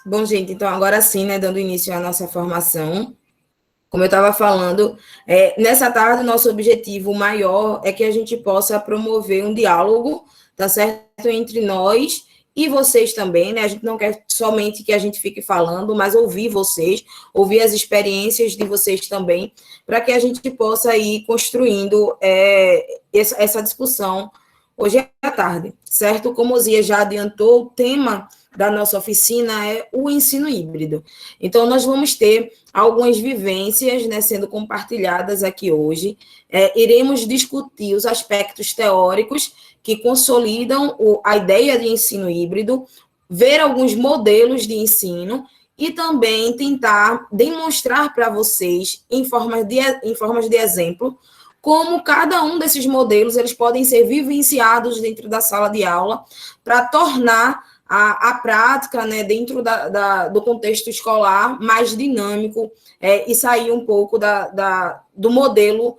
Bom, gente, então agora sim, né, dando início à nossa formação, como eu estava falando, nessa tarde, nosso objetivo maior é que a gente possa promover um diálogo, tá certo, entre nós e vocês também, né? A gente não quer somente que a gente fique falando, mas ouvir vocês, ouvir as experiências de vocês também, para que a gente possa ir construindo essa discussão hoje à tarde, certo? Como o Zia já adiantou, o tema da nossa oficina é o ensino híbrido. Então, nós vamos ter algumas vivências, né, sendo compartilhadas aqui hoje. Iremos discutir os aspectos teóricos que consolidam a ideia de ensino híbrido, ver alguns modelos de ensino e também tentar demonstrar para vocês, em formas de exemplo, como cada um desses modelos eles podem ser vivenciados dentro da sala de aula para tornar a prática, né, dentro do contexto escolar mais dinâmico e sair um pouco do modelo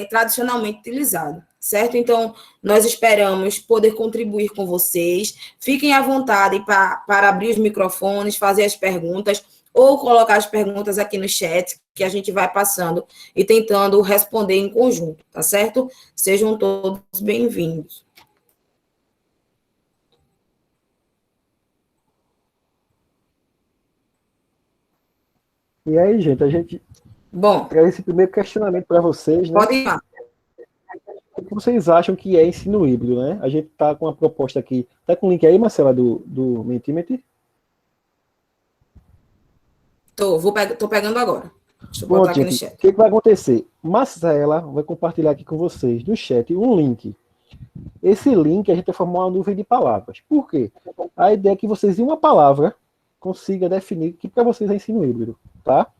tradicionalmente utilizado, certo? Então, nós esperamos poder contribuir com vocês. Fiquem à vontade para abrir os microfones, fazer as perguntas ou colocar as perguntas aqui no chat, que a gente vai passando e tentando responder em conjunto, tá certo? Sejam todos bem-vindos. E aí, gente, a gente traz esse primeiro questionamento para vocês, né? Pode ir lá. O que vocês acham que é ensino híbrido, né? A gente está com uma proposta aqui. Tá com o link aí, Marcela, do Mentimeter? Tô pegando agora. Deixa eu Bom, botar aqui no gente, chat. o que vai acontecer? Marcela vai compartilhar aqui com vocês no chat um link. Esse link a gente vai formar uma nuvem de palavras. Por quê? A ideia é que vocês, em uma palavra, consigam definir o que para vocês é ensino híbrido, tá?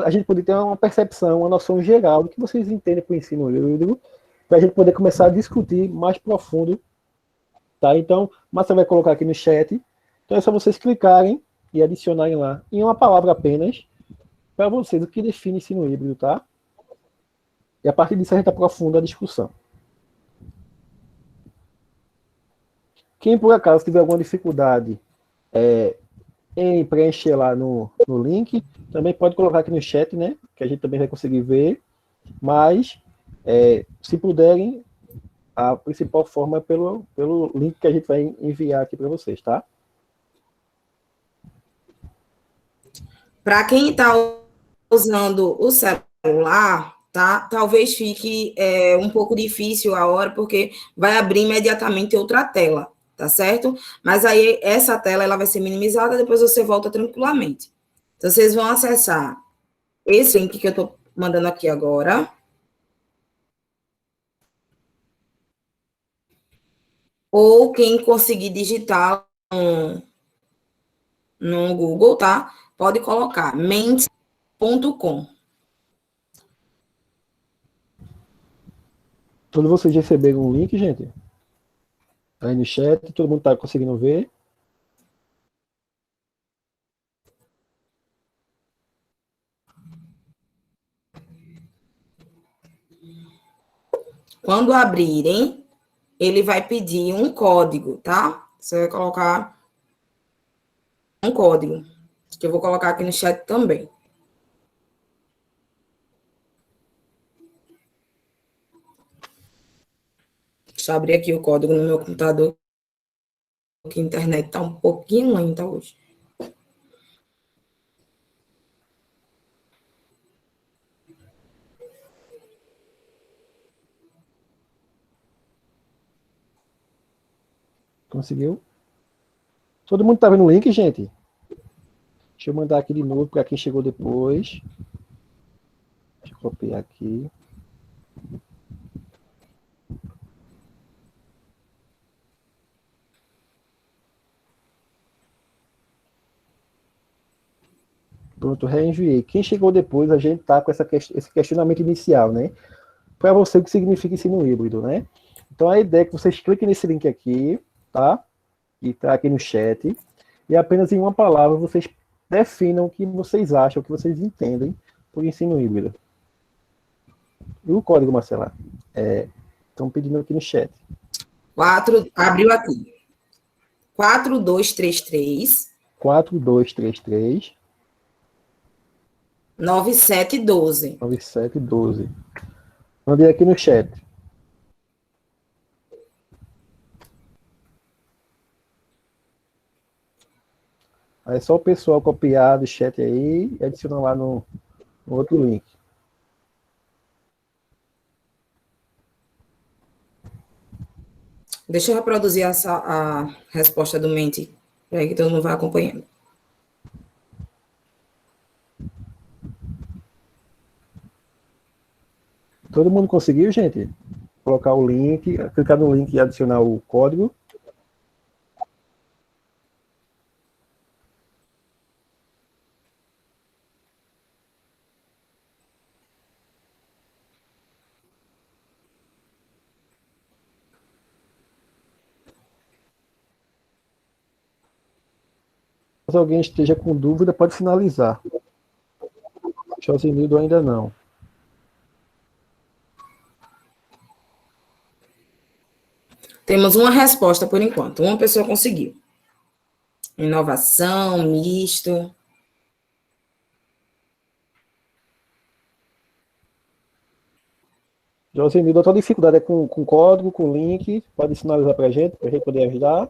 A gente poder ter uma percepção, uma noção geral do que vocês entendem por ensino híbrido, para a gente poder começar a discutir mais profundo, tá? Então, Marcela vai colocar aqui no chat. Então é só vocês clicarem e adicionarem lá, em uma palavra apenas, para vocês o que define ensino híbrido, tá? E a partir disso a gente aprofunda a discussão. Quem por acaso tiver alguma dificuldade em preencher lá no link, também pode colocar aqui no chat, né? Que a gente também vai conseguir ver. Mas, se puderem, a principal forma é pelo link que a gente vai enviar aqui para vocês, tá? Para quem está usando o celular, tá? Talvez fique um pouco difícil a hora, porque vai abrir imediatamente outra tela, tá certo? Mas aí essa tela ela vai ser minimizada, depois você volta tranquilamente. Então, vocês vão acessar esse link que eu estou mandando aqui agora. Ou quem conseguir digitar no Google, tá? Pode colocar mentes.com. Todos vocês receberam um link, gente? Aí no chat, todo mundo está conseguindo ver? Quando abrirem, ele vai pedir um código, tá? Você vai colocar um código, que eu vou colocar aqui no chat também. Deixa eu abrir aqui o código no meu computador, que a internet está um pouquinho lenta hoje. Conseguiu? Todo mundo está vendo o link, gente? Deixa eu mandar aqui de novo para quem chegou depois. Deixa eu copiar aqui. Pronto, reenviei. Quem chegou depois, a gente tá com esse questionamento inicial, né? Para você, o que significa ensino híbrido, né? Então, a ideia é que vocês cliquem nesse link aqui, tá? E tá aqui no chat. E apenas em uma palavra, vocês definam o que vocês acham, o que vocês entendem por ensino híbrido. E o código, Marcela? Estão pedindo aqui no chat. Abriu aqui. 4233 4233 9712. 9712. Mandei aqui no chat. Aí é só o pessoal copiar do chat aí e adicionar lá no outro link. Deixa eu reproduzir a resposta do Mente, para que todo mundo vai acompanhando. Todo mundo conseguiu, gente? Colocar o link, clicar no link e adicionar o código. Se alguém esteja com dúvida, pode finalizar. Josenildo ainda não. Temos uma resposta por enquanto. Uma pessoa conseguiu. Inovação, misto. Josenildo, a tua dificuldade é com código, com link. Pode sinalizar para a gente poder ajudar.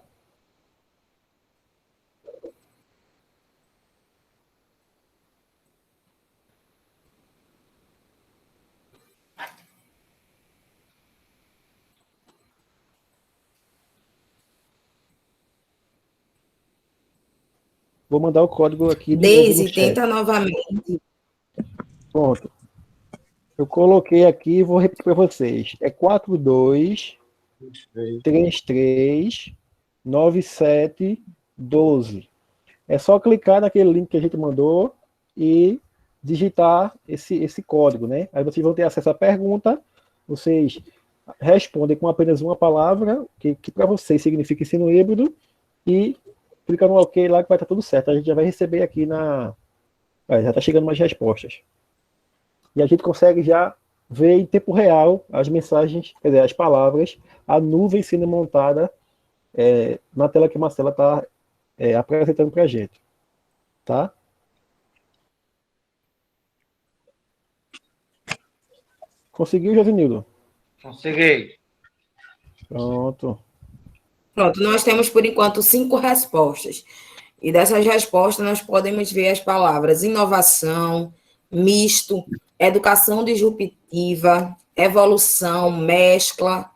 Vou mandar o código aqui de novo no Deise, chat. tenta novamente. Pronto. Eu coloquei aqui e vou repetir para vocês. É 42339712. É só clicar naquele link que a gente mandou e digitar esse código, né? Aí vocês vão ter acesso à pergunta, vocês respondem com apenas uma palavra, que para vocês significa ensino híbrido, e clica no OK lá que vai estar tudo certo. A gente já vai receber aqui já está chegando mais respostas. E a gente consegue já ver em tempo real as mensagens, quer dizer, as palavras, a nuvem sendo montada na tela que a Marcela está apresentando para a gente. Tá? Conseguiu, Josinildo? Consegui. Pronto. Pronto, nós temos por enquanto 5 respostas. E dessas respostas nós podemos ver as palavras inovação, misto, educação disruptiva, evolução, mescla.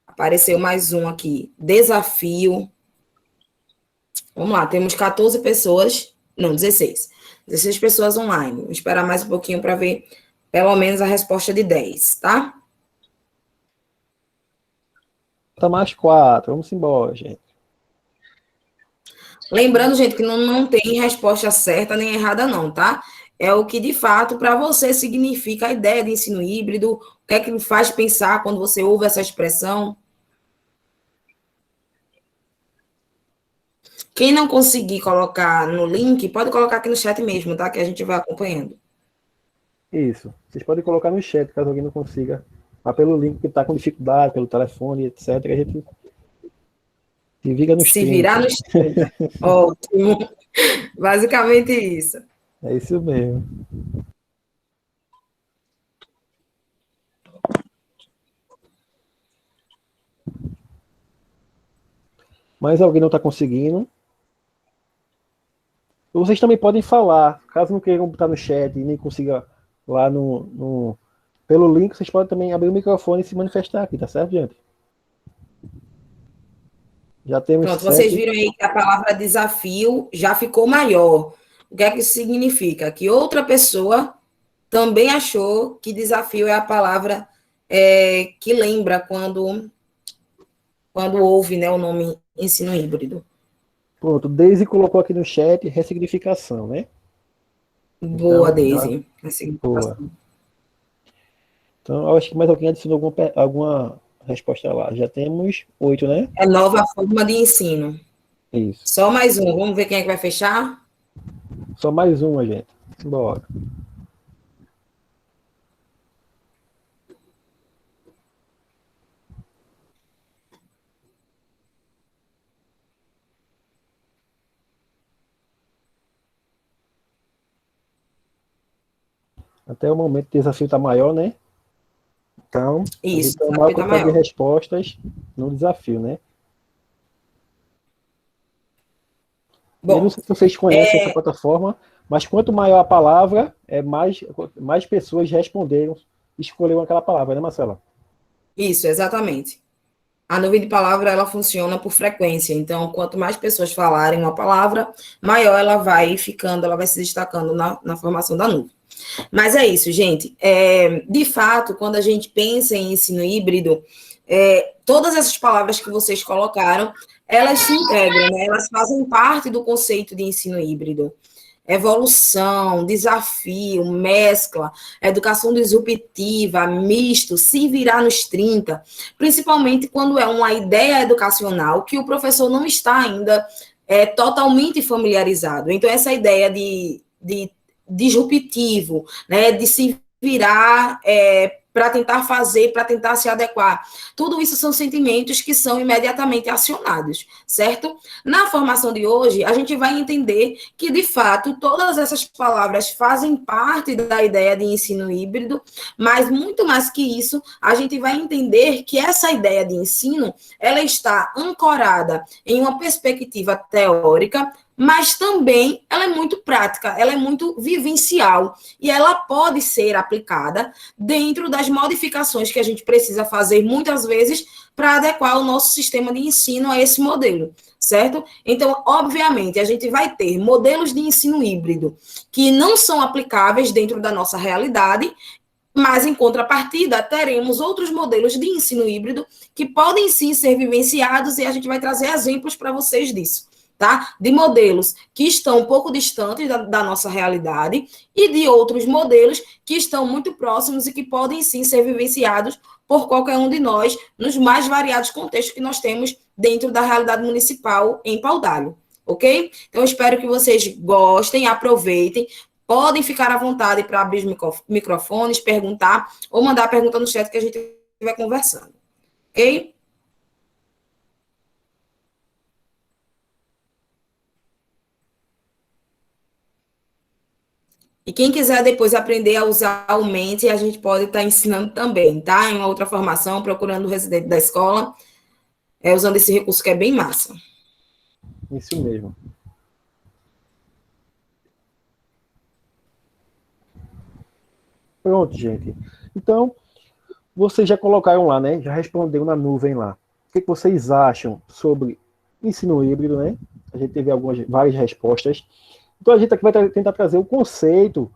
Apareceu mais um aqui, desafio. Vamos lá, temos 14 pessoas, não, 16. 16 pessoas online. Vou esperar mais um pouquinho para ver pelo menos a resposta de 10, tá? Tá mais 4. Vamos embora, gente. Lembrando, gente, que não tem resposta certa nem errada, não, tá? É o que, de fato, para você significa a ideia de ensino híbrido, o que é que faz pensar quando você ouve essa expressão. Quem não conseguir colocar no link, pode colocar aqui no chat mesmo, tá? Que a gente vai acompanhando. Isso. Vocês podem colocar no chat, caso alguém não consiga. Mas pelo link que está com dificuldade, pelo telefone, etc., a gente se vira nos Se virar 30. nos 30. Ótimo. Basicamente isso. É isso mesmo. Mas alguém não está conseguindo. Vocês também podem falar, caso não queiram botar no chat e nem consiga lá pelo link, vocês podem também abrir o microfone e se manifestar aqui, tá certo, gente? Já temos Pronto, vocês 7. viram aí que a palavra desafio já ficou maior. O que é que isso significa? Que outra pessoa também achou que desafio é a palavra que lembra quando ouve, né, o nome ensino híbrido. Pronto, Daisy colocou aqui no chat ressignificação, né? Boa, Então, Daisy. boa. Então, eu acho que mais alguém adicionou alguma resposta lá. Já temos 8, né? É nova forma de ensino. Isso. Só mais um. Vamos ver quem é que vai fechar? Só mais uma, gente. Bora. Até o momento o desafio está maior, né? Então, Isso, a gente tem o uma maior desafio está quantidade de maior. respostas no desafio, né? Eu não Bom, sei se vocês conhecem essa plataforma, mas quanto maior a palavra, mais pessoas responderam, escolheram aquela palavra, né, Marcela? isso, exatamente. A nuvem de palavra, ela funciona por frequência. Então, quanto mais pessoas falarem uma palavra, maior ela vai ficando, ela vai se destacando na formação da nuvem. Mas é isso, gente. De fato, quando a gente pensa em ensino híbrido, todas essas palavras que vocês colocaram, elas se integram, né? Elas fazem parte do conceito de ensino híbrido. Evolução, desafio, mescla, educação disruptiva, misto, se virar nos 30, principalmente quando é uma ideia educacional que o professor não está ainda totalmente familiarizado. Então, essa ideia de disruptivo, né, de se virar para tentar fazer, para tentar se adequar. Tudo isso são sentimentos que são imediatamente acionados, certo? Na formação de hoje, a gente vai entender que, de fato, todas essas palavras fazem parte da ideia de ensino híbrido, mas muito mais que isso, a gente vai entender que essa ideia de ensino, ela está ancorada em uma perspectiva teórica, mas também ela é muito prática, ela é muito vivencial e ela pode ser aplicada dentro das modificações que a gente precisa fazer muitas vezes para adequar o nosso sistema de ensino a esse modelo, certo? Então, obviamente, a gente vai ter modelos de ensino híbrido que não são aplicáveis dentro da nossa realidade, mas, em contrapartida, teremos outros modelos de ensino híbrido que podem sim ser vivenciados e a gente vai trazer exemplos para vocês disso. Tá? De modelos que estão um pouco distantes da nossa realidade e de outros modelos que estão muito próximos e que podem sim ser vivenciados por qualquer um de nós nos mais variados contextos que nós temos dentro da realidade municipal em Paudalho, ok? Então, eu espero que vocês gostem, aproveitem, podem ficar à vontade para abrir os microfones, perguntar ou mandar a pergunta no chat que a gente vai conversando, ok? E quem quiser depois aprender a usar o Mente, a gente pode estar ensinando também, tá? Em uma outra formação, procurando o residente da escola, usando esse recurso que é bem massa. Isso mesmo. Pronto, gente. Então, vocês já colocaram lá, né? Já respondeu na nuvem lá. O que vocês acham sobre ensino híbrido, né? A gente teve várias respostas. Então, a gente aqui vai tentar trazer o conceito,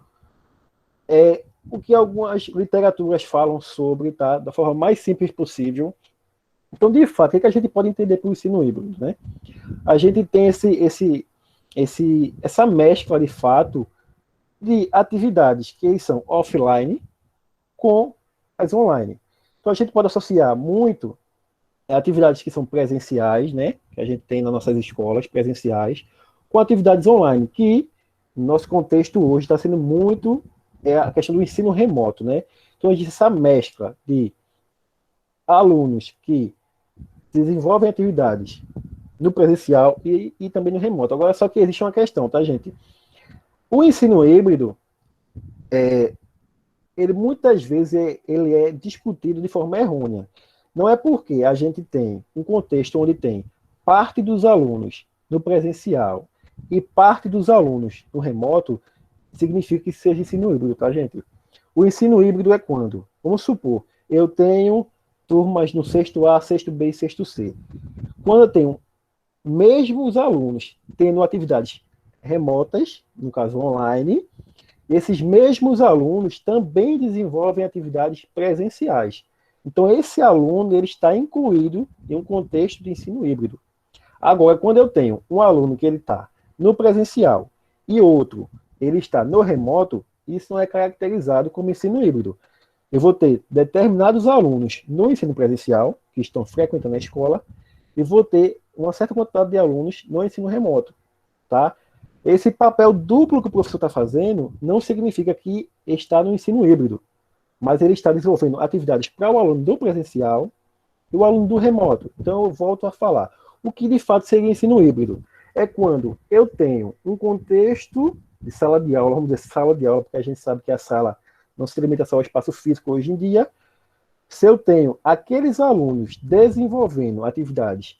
o que algumas literaturas falam sobre, tá? Da forma mais simples possível. Então, de fato, o que a gente pode entender por ensino híbrido, né? A gente tem essa mescla, de fato, de atividades que são offline com as online. Então, a gente pode associar muito atividades que são presenciais, né? Que a gente tem nas nossas escolas presenciais, com atividades online, que no nosso contexto hoje está sendo muito a questão do ensino remoto, né? Então, a gente essa mescla de alunos que desenvolvem atividades no presencial e também no remoto. Agora, só que existe uma questão, tá, gente? O ensino híbrido, ele muitas vezes ele é discutido de forma errônea. Não é porque a gente tem um contexto onde tem parte dos alunos no presencial e parte dos alunos no remoto, significa que seja ensino híbrido, tá, gente? O ensino híbrido é quando, vamos supor, eu tenho turmas no sexto A, sexto B e sexto C. Quando eu tenho mesmo os alunos tendo atividades remotas, no caso online, esses mesmos alunos também desenvolvem atividades presenciais. Então, esse aluno ele está incluído em um contexto de ensino híbrido. Agora, quando eu tenho um aluno que ele está no presencial e outro ele está no remoto, isso não é caracterizado como ensino híbrido. Eu vou ter determinados alunos no ensino presencial, que estão frequentando a escola, e vou ter uma certa quantidade de alunos no ensino remoto, tá? Esse papel duplo que o professor está fazendo não significa que está no ensino híbrido, mas ele está desenvolvendo atividades para o aluno do presencial e o aluno do remoto. Então, eu volto a falar. O que de fato seria ensino híbrido? É quando eu tenho um contexto de sala de aula, vamos dizer sala de aula, porque a gente sabe que a sala não se limita só ao espaço físico hoje em dia. Se eu tenho aqueles alunos desenvolvendo atividades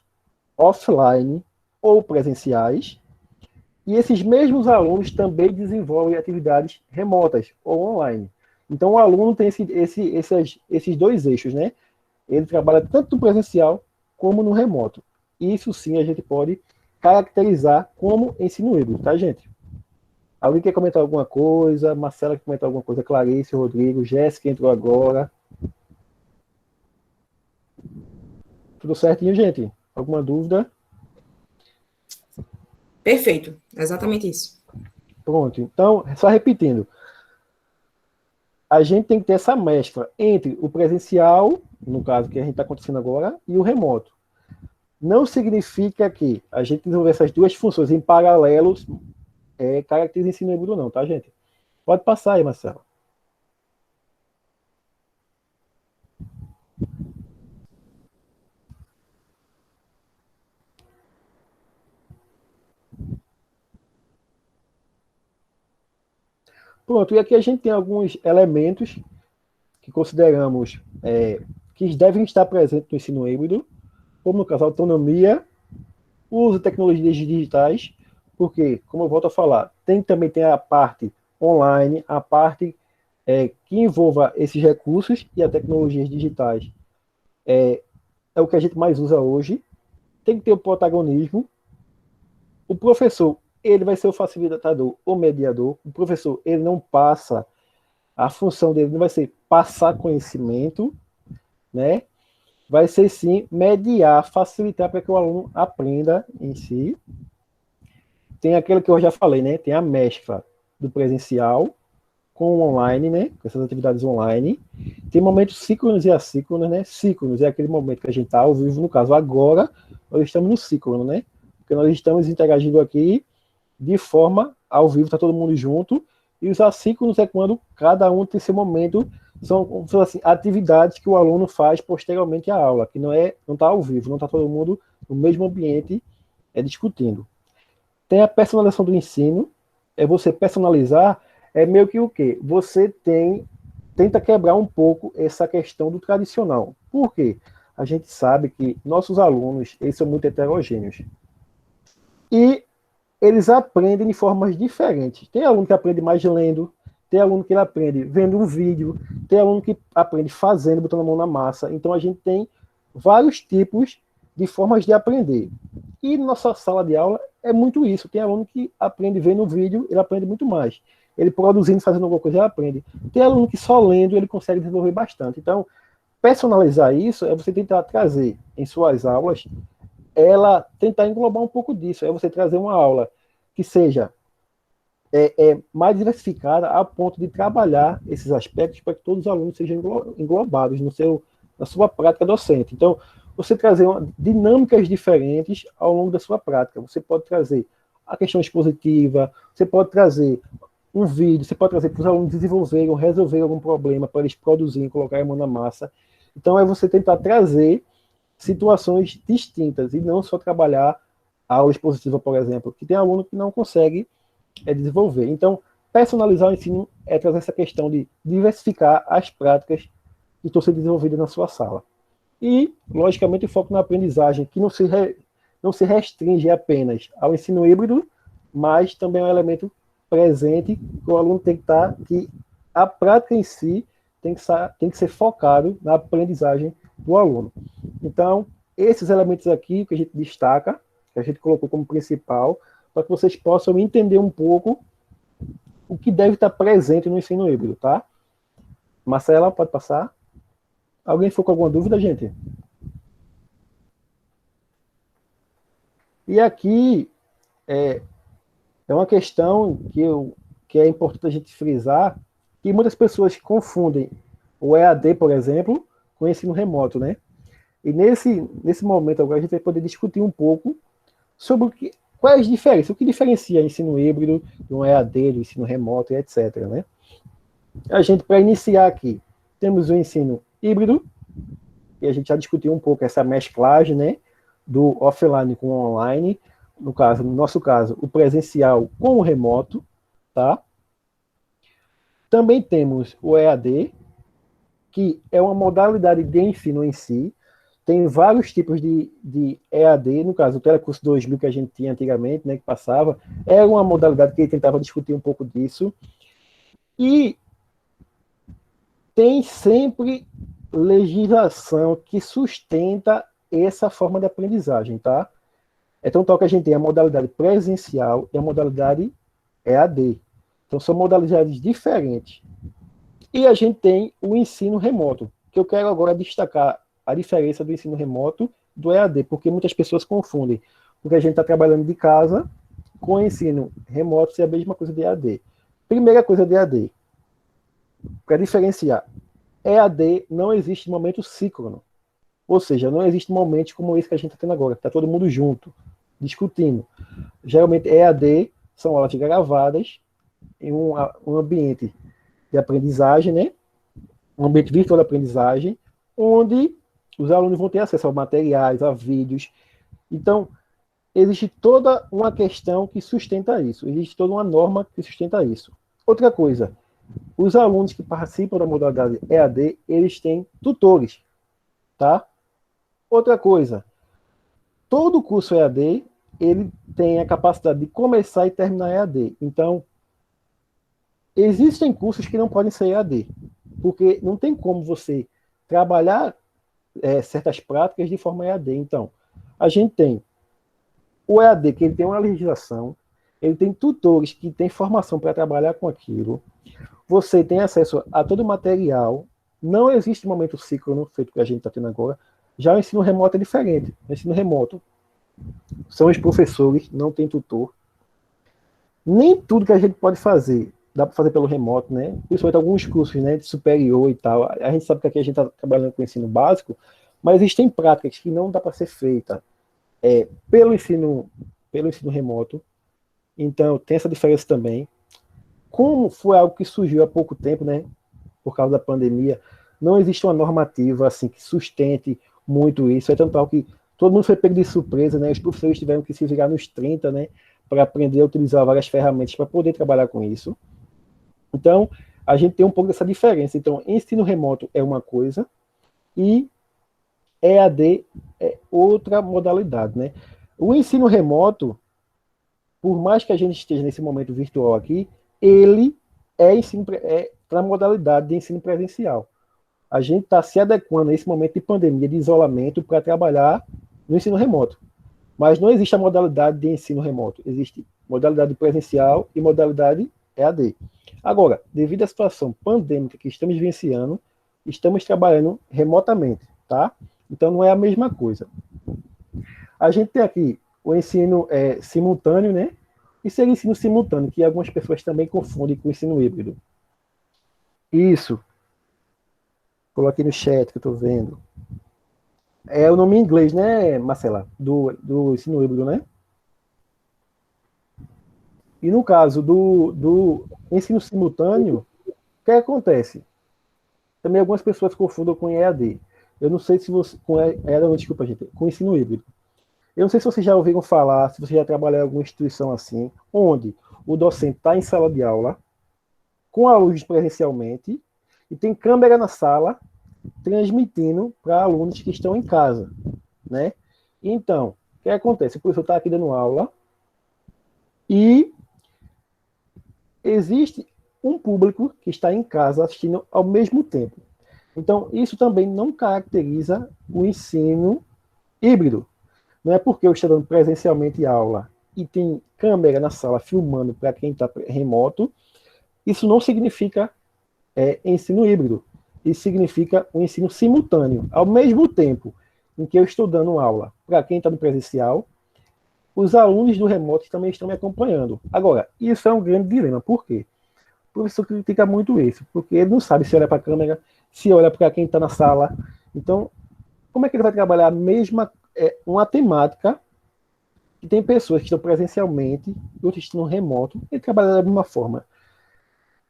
offline ou presenciais, e esses mesmos alunos também desenvolvem atividades remotas ou online. Então, o aluno tem esses dois eixos, né? Ele trabalha tanto no presencial como no remoto. Isso sim a gente pode caracterizar como ensino híbrido, tá, gente? Alguém quer comentar alguma coisa? Marcela quer comentar alguma coisa? Clarice, Rodrigo, Jéssica entrou agora. Tudo certinho, gente? Alguma dúvida? Perfeito, exatamente isso. Pronto, então, só repetindo. A gente tem que ter essa mescla entre o presencial, no caso que a gente está acontecendo agora, e o remoto. Não significa que a gente desenvolver essas duas funções em paralelo caracteriza ensino híbrido, não, tá, gente? Pode passar aí, Marcelo. Pronto, e aqui a gente tem alguns elementos que consideramos que devem estar presentes no ensino híbrido, como no caso a autonomia, o uso de tecnologias digitais, porque, como eu volto a falar, também tem a parte online, a parte que envolva esses recursos e as tecnologias digitais. É o que a gente mais usa hoje. Tem que ter o protagonismo. O professor, ele vai ser o facilitador, o mediador. O professor, ele não passa, a função dele não vai ser passar conhecimento, né? Vai ser sim mediar, facilitar para que o aluno aprenda em si. Tem aquilo que eu já falei, né? Tem a mescla do presencial com o online, né? Com essas atividades online. Tem momentos síncronos e assíncronos, né? Síncronos é aquele momento que a gente está ao vivo, no caso, agora nós estamos no síncrono, né? Porque nós estamos interagindo aqui de forma ao vivo, está todo mundo junto. E os assíncronos é quando cada um tem seu momento, são assim, atividades que o aluno faz posteriormente à aula, que não está ao vivo, não está todo mundo no mesmo ambiente discutindo. Tem a personalização do ensino, é você personalizar, é meio que o quê? Você tenta quebrar um pouco essa questão do tradicional. Por quê? A gente sabe que nossos alunos, eles são muito heterogêneos. E eles aprendem de formas diferentes. Tem aluno que aprende mais lendo, tem aluno que ele aprende vendo um vídeo, tem aluno que aprende fazendo, botando a mão na massa. Então a gente tem vários tipos de formas de aprender. E nossa sala de aula é muito isso. Tem aluno que aprende vendo um vídeo, ele aprende muito mais. Ele produzindo, fazendo alguma coisa, ele aprende. Tem aluno que só lendo, ele consegue desenvolver bastante. Então, personalizar isso é você tentar trazer em suas aulas, ela tentar englobar um pouco disso. É você trazer uma aula que seja mais diversificada a ponto de trabalhar esses aspectos para que todos os alunos sejam englobados na sua prática docente. Então, você trazer dinâmicas diferentes ao longo da sua prática. Você pode trazer a questão expositiva, você pode trazer um vídeo, você pode trazer para os alunos desenvolverem ou resolverem algum problema para eles produzirem, colocarem a mão na massa. Então, é você tentar trazer situações distintas e não só trabalhar a aula expositiva, por exemplo, que tem aluno que não consegue desenvolver. Então, personalizar o ensino é trazer essa questão de diversificar as práticas que estão sendo desenvolvidas na sua sala. E, logicamente, o foco na aprendizagem, que não se restringe apenas ao ensino híbrido, mas também é um elemento presente que o aluno tem que estar, que a prática em si tem que ser focado na aprendizagem do aluno. Então, esses elementos aqui que a gente destaca, que a gente colocou como principal, para que vocês possam entender um pouco o que deve estar presente no ensino híbrido, tá? Marcela, pode passar? Alguém ficou com alguma dúvida, gente? E aqui é uma questão que é importante a gente frisar, que muitas pessoas confundem o EAD, por exemplo, com o ensino remoto, né? E nesse momento agora a gente vai poder discutir um pouco sobre quais as diferenças, o que diferencia ensino híbrido do EAD, do ensino remoto e etc, né? A gente, para iniciar aqui, temos o ensino híbrido, e a gente já discutiu um pouco essa mesclagem, né, do offline com o online, no nosso caso, o presencial com o remoto, tá? Também temos o EAD, que é uma modalidade de ensino em si. Tem vários tipos de EAD, no caso, o Telecurso 2000 que a gente tinha antigamente, né, que passava, era uma modalidade que ele tentava discutir um pouco disso. E tem sempre legislação que sustenta essa forma de aprendizagem, tá? Então, tal que a gente tem a modalidade presencial e a modalidade EAD. Então, são modalidades diferentes. E a gente tem o ensino remoto, que eu quero agora destacar a diferença do ensino remoto do EAD, porque muitas pessoas confundem, porque a gente está trabalhando de casa com ensino remoto ser a mesma coisa de EAD. Primeira coisa de EAD, para diferenciar, EAD não existe momento síncrono, ou seja, não existe momentos como esse que a gente está tendo agora, que está todo mundo junto, discutindo. Geralmente EAD são aulas gravadas em um ambiente de aprendizagem, né? Um ambiente virtual de aprendizagem, onde os alunos vão ter acesso a materiais, a vídeos. Então, existe toda uma questão que sustenta isso, existe toda uma norma que sustenta isso. Outra coisa, os alunos que participam da modalidade EAD, eles têm tutores, tá? Outra coisa, todo curso EAD, ele tem a capacidade de começar e terminar EAD. Então, existem cursos que não podem ser EAD, porque não tem como você trabalhar certas práticas de forma EAD. Então, a gente tem o EAD, que ele tem uma legislação, ele tem tutores que têm formação para trabalhar com aquilo, você tem acesso a todo o material, não existe momento síncrono, feito que a gente está tendo agora. Já o ensino remoto é diferente. O ensino remoto são os professores, não tem tutor. Nem tudo que a gente pode fazer dá para fazer pelo remoto, né? Principalmente alguns cursos, né, de superior e tal. A gente sabe que aqui a gente está trabalhando com ensino básico, mas existem práticas que não dá para ser feita pelo ensino remoto. Então, tem essa diferença também. Como foi algo que surgiu há pouco tempo, né, por causa da pandemia, não existe uma normativa assim que sustente muito isso. É tanto que todo mundo foi pego de surpresa, né? Os professores tiveram que se virar nos 30, né, para aprender a utilizar várias ferramentas para poder trabalhar com isso. Então, a gente tem um pouco dessa diferença. Então, ensino remoto é uma coisa e EAD é outra modalidade, né? O ensino remoto, por mais que a gente esteja nesse momento virtual aqui, ele é para a modalidade de ensino presencial. A gente está se adequando a esse momento de pandemia, de isolamento, para trabalhar no ensino remoto. Mas não existe a modalidade de ensino remoto. Existe modalidade presencial e modalidade EAD. Agora, devido à situação pandêmica que estamos vivenciando, estamos trabalhando remotamente, tá? Então não é a mesma coisa. A gente tem aqui o ensino simultâneo, né? E seria ensino simultâneo, que algumas pessoas também confundem com o ensino híbrido. Isso. Coloquei no chat que eu estou vendo. É o nome em inglês, né, Marcela? Do ensino híbrido, né? E no caso do ensino simultâneo, o que acontece? Também algumas pessoas confundem com EAD. Eu não sei se você. Desculpa, gente. Com ensino híbrido. Eu não sei se vocês já ouviram falar, se você já trabalhou em alguma instituição assim, onde o docente está em sala de aula, com alunos presencialmente, e tem câmera na sala, transmitindo para alunos que estão em casa, né? Então, o que acontece? O professor está aqui dando aula e existe um público que está em casa assistindo ao mesmo tempo. Então, isso também não caracteriza o ensino híbrido. Não é porque eu estou dando presencialmente aula e tem câmera na sala filmando para quem está remoto, isso não significa ensino híbrido. Isso significa um ensino simultâneo. Ao mesmo tempo em que eu estou dando aula para quem está no presencial, os alunos do remoto também estão me acompanhando. Agora, isso é um grande dilema. Por quê? O professor critica muito isso, porque ele não sabe se olha para a câmera, se olha para quem está na sala. Então, como é que ele vai trabalhar a mesma uma temática que tem pessoas que estão presencialmente e outras que estão no remoto e trabalham da mesma forma?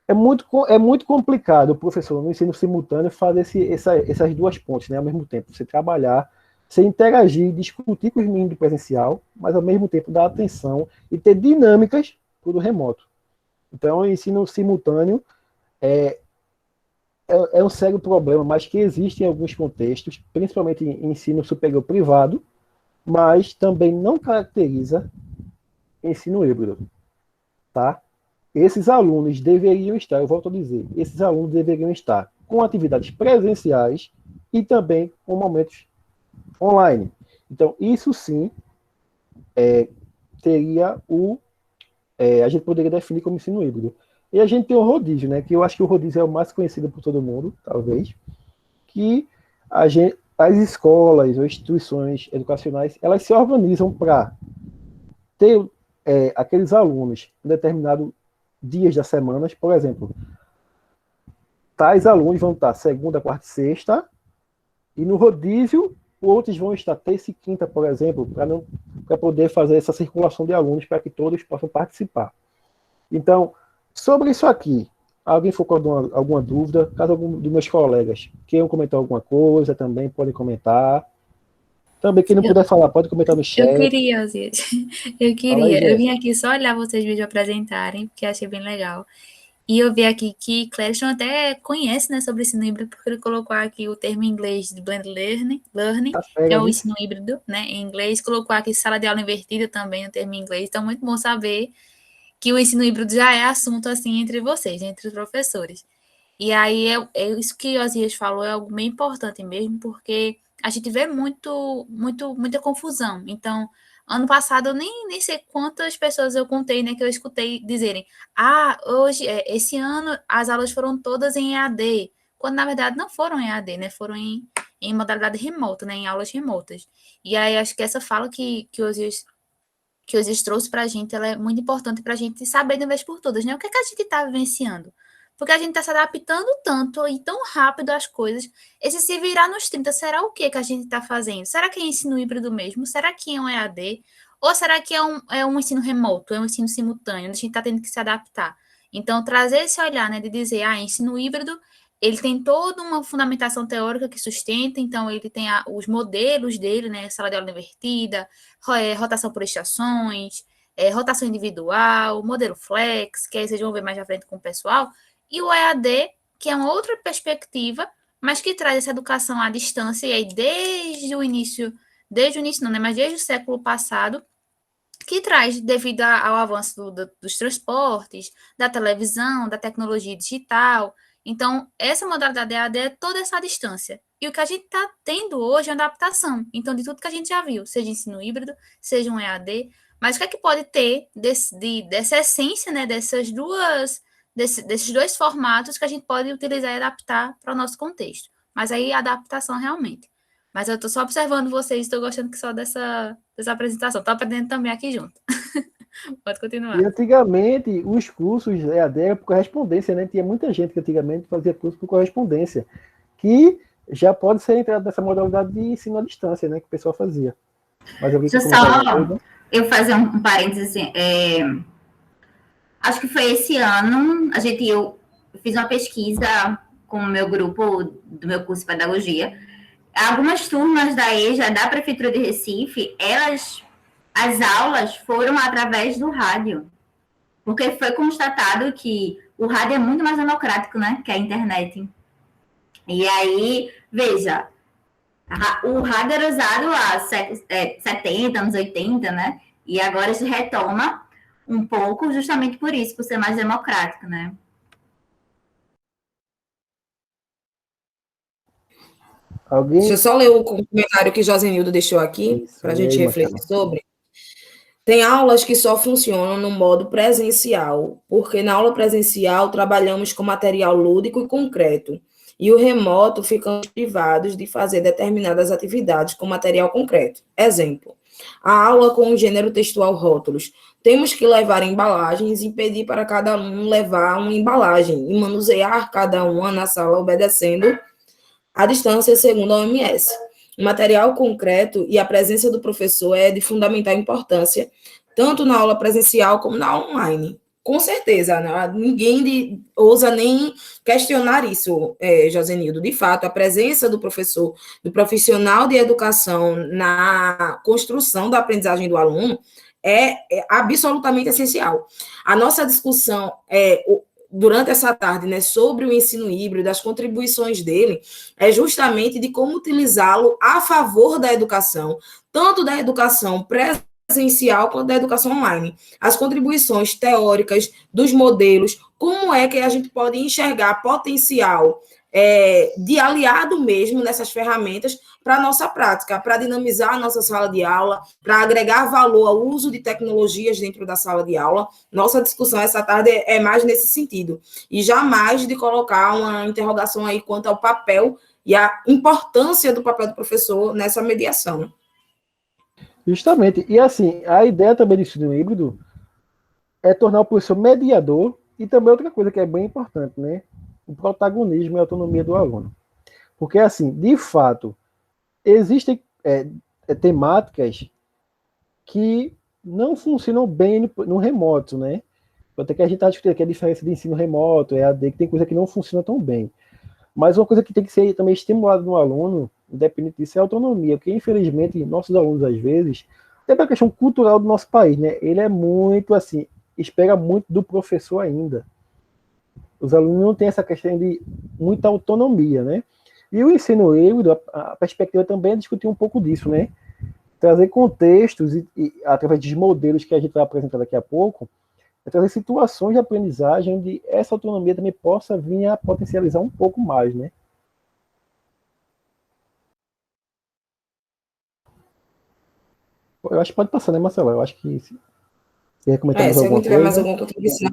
É muito complicado o professor no ensino simultâneo fazer essas duas pontes, né, ao mesmo tempo. Você trabalhar, você interagir, discutir com os meninos do presencial, mas ao mesmo tempo dar atenção e ter dinâmicas para o remoto. Então, o ensino simultâneo é um sério problema, mas que existe em alguns contextos, principalmente em ensino superior privado, mas também não caracteriza ensino híbrido, tá? Esses alunos deveriam estar, eu volto a dizer, esses alunos deveriam estar com atividades presenciais e também com momentos online. Então, isso sim teria a gente poderia definir como ensino híbrido. E a gente tem o rodízio, né? Que eu acho que o rodízio é o mais conhecido por todo mundo, talvez, que as escolas ou instituições educacionais elas se organizam para ter aqueles alunos em determinados dias da semana, por exemplo, tais alunos vão estar segunda, quarta e sexta, e no rodízio outros vão estar terça e quinta, por exemplo, para poder fazer essa circulação de alunos para que todos possam participar. Então, sobre isso aqui, alguém ficou com alguma dúvida? Caso algum dos meus colegas queiram comentar alguma coisa, também podem comentar. Também, quem não puder falar, pode comentar no chat. Eu queria, Osias. Eu queria. Eu vim aqui só olhar vocês vídeo apresentarem, porque achei bem legal. E eu vi aqui que Clériston até conhece, né, sobre ensino híbrido, porque ele colocou aqui o termo em inglês de blended learning, que é o ensino híbrido, né, em inglês. Colocou aqui sala de aula invertida também, o termo em inglês. Então, muito bom saber que o ensino híbrido já é assunto, assim, entre vocês, entre os professores. E aí, isso que o Osias falou é algo bem importante mesmo, porque a gente vê muita confusão. Então, ano passado, eu nem sei quantas pessoas eu contei, né, que eu escutei dizerem, hoje, esse ano, as aulas foram todas em EAD, quando, na verdade, não foram em EAD, né, foram em modalidade remota, né, em aulas remotas. E aí, acho que essa fala que o Osias trouxe para a gente, ela é muito importante para a gente saber de uma vez por todas, né, o que é que a gente está vivenciando. Porque a gente está se adaptando tanto e tão rápido às coisas. Esse se virar nos 30, será o que a gente está fazendo? Será que é ensino híbrido mesmo? Será que é um EAD? Ou será que é um ensino remoto, é um ensino simultâneo, onde a gente está tendo que se adaptar? Então, trazer esse olhar, né, de dizer, ensino híbrido, ele tem toda uma fundamentação teórica que sustenta, então ele tem os modelos dele, né, sala de aula invertida, rotação por estações, rotação individual, modelo flex, que aí vocês vão ver mais à frente com o pessoal, e o EAD, que é uma outra perspectiva, mas que traz essa educação à distância, e aí desde o início não, né, mas desde o século passado, que traz devido ao avanço dos transportes, da televisão, da tecnologia digital. Então, essa modalidade EAD é toda essa distância. E o que a gente está tendo hoje é uma adaptação. Então, de tudo que a gente já viu, seja ensino híbrido, seja um EAD, mas o que é que pode ter dessa essência, né, desses dois formatos que a gente pode utilizar e adaptar para o nosso contexto. Mas aí, a adaptação realmente. Mas eu estou só observando vocês, estou gostando que só dessa apresentação. Estou aprendendo também aqui junto. Pode continuar. E antigamente, os cursos EAD eram por correspondência, né? Tinha muita gente que antigamente fazia curso por correspondência, que já pode ser entrado nessa modalidade de ensino à distância, né? Que o pessoal fazia. Mas Deixa só eu fazer um parênteses assim. Acho que foi esse ano, eu fiz uma pesquisa com o meu grupo do meu curso de pedagogia. Algumas turmas da EJA, da Prefeitura de Recife, as aulas foram através do rádio, porque foi constatado que o rádio é muito mais democrático, né, que a internet. E aí, veja, o rádio era usado há 70, anos 80, né, e agora se retoma um pouco justamente por isso, por ser mais democrático, né. Deixa eu só ler o comentário que Josenildo deixou aqui, para a gente refletir sobre. Tem aulas que só funcionam no modo presencial, porque na aula presencial trabalhamos com material lúdico e concreto, e o remoto ficamos privados de fazer determinadas atividades com material concreto. Exemplo, a aula com o gênero textual rótulos. Temos que levar embalagens e pedir para cada aluno levar uma embalagem e manusear cada uma na sala obedecendo a distância segundo a OMS. O material concreto e a presença do professor é de fundamental importância, tanto na aula presencial como na aula online. Com certeza, né? Ninguém ousa nem questionar isso, Josenildo. De fato, a presença do professor, do profissional de educação na construção da aprendizagem do aluno é absolutamente essencial. A nossa discussão durante essa tarde, né, sobre o ensino híbrido, as contribuições dele, é justamente de como utilizá-lo a favor da educação, tanto da educação presencial quanto da educação online. As contribuições teóricas dos modelos, como é que a gente pode enxergar potencial de aliado mesmo nessas ferramentas para a nossa prática, para dinamizar a nossa sala de aula, para agregar valor ao uso de tecnologias dentro da sala de aula. Nossa discussão essa tarde é mais nesse sentido, e jamais de colocar uma interrogação aí quanto ao papel e a importância do papel do professor nessa mediação. Justamente, e assim, a ideia também do ensino híbrido é tornar o professor mediador, e também outra coisa que é bem importante, né? O protagonismo e a autonomia do aluno. Porque, assim, de fato, existem temáticas que não funcionam bem no remoto, né? Até que a gente está discutindo aqui a diferença de ensino remoto, EAD, que tem coisa que não funciona tão bem. Mas uma coisa que tem que ser também estimulada no aluno, independente disso, é a autonomia, porque, infelizmente, nossos alunos, às vezes, até pela questão cultural do nosso país, né? Ele é muito, assim, espera muito do professor ainda. Os alunos não têm essa questão de muita autonomia, né? E o ensino híbrido, a perspectiva também é discutir um pouco disso, né? Trazer contextos e através de modelos que a gente vai apresentar daqui a pouco, trazer situações de aprendizagem onde essa autonomia também possa vir a potencializar um pouco mais, né? Eu acho que pode passar, né, Marcelo? Eu acho que se comentar mais Se alguma alguém tiver coisa. mais alguma contribuição.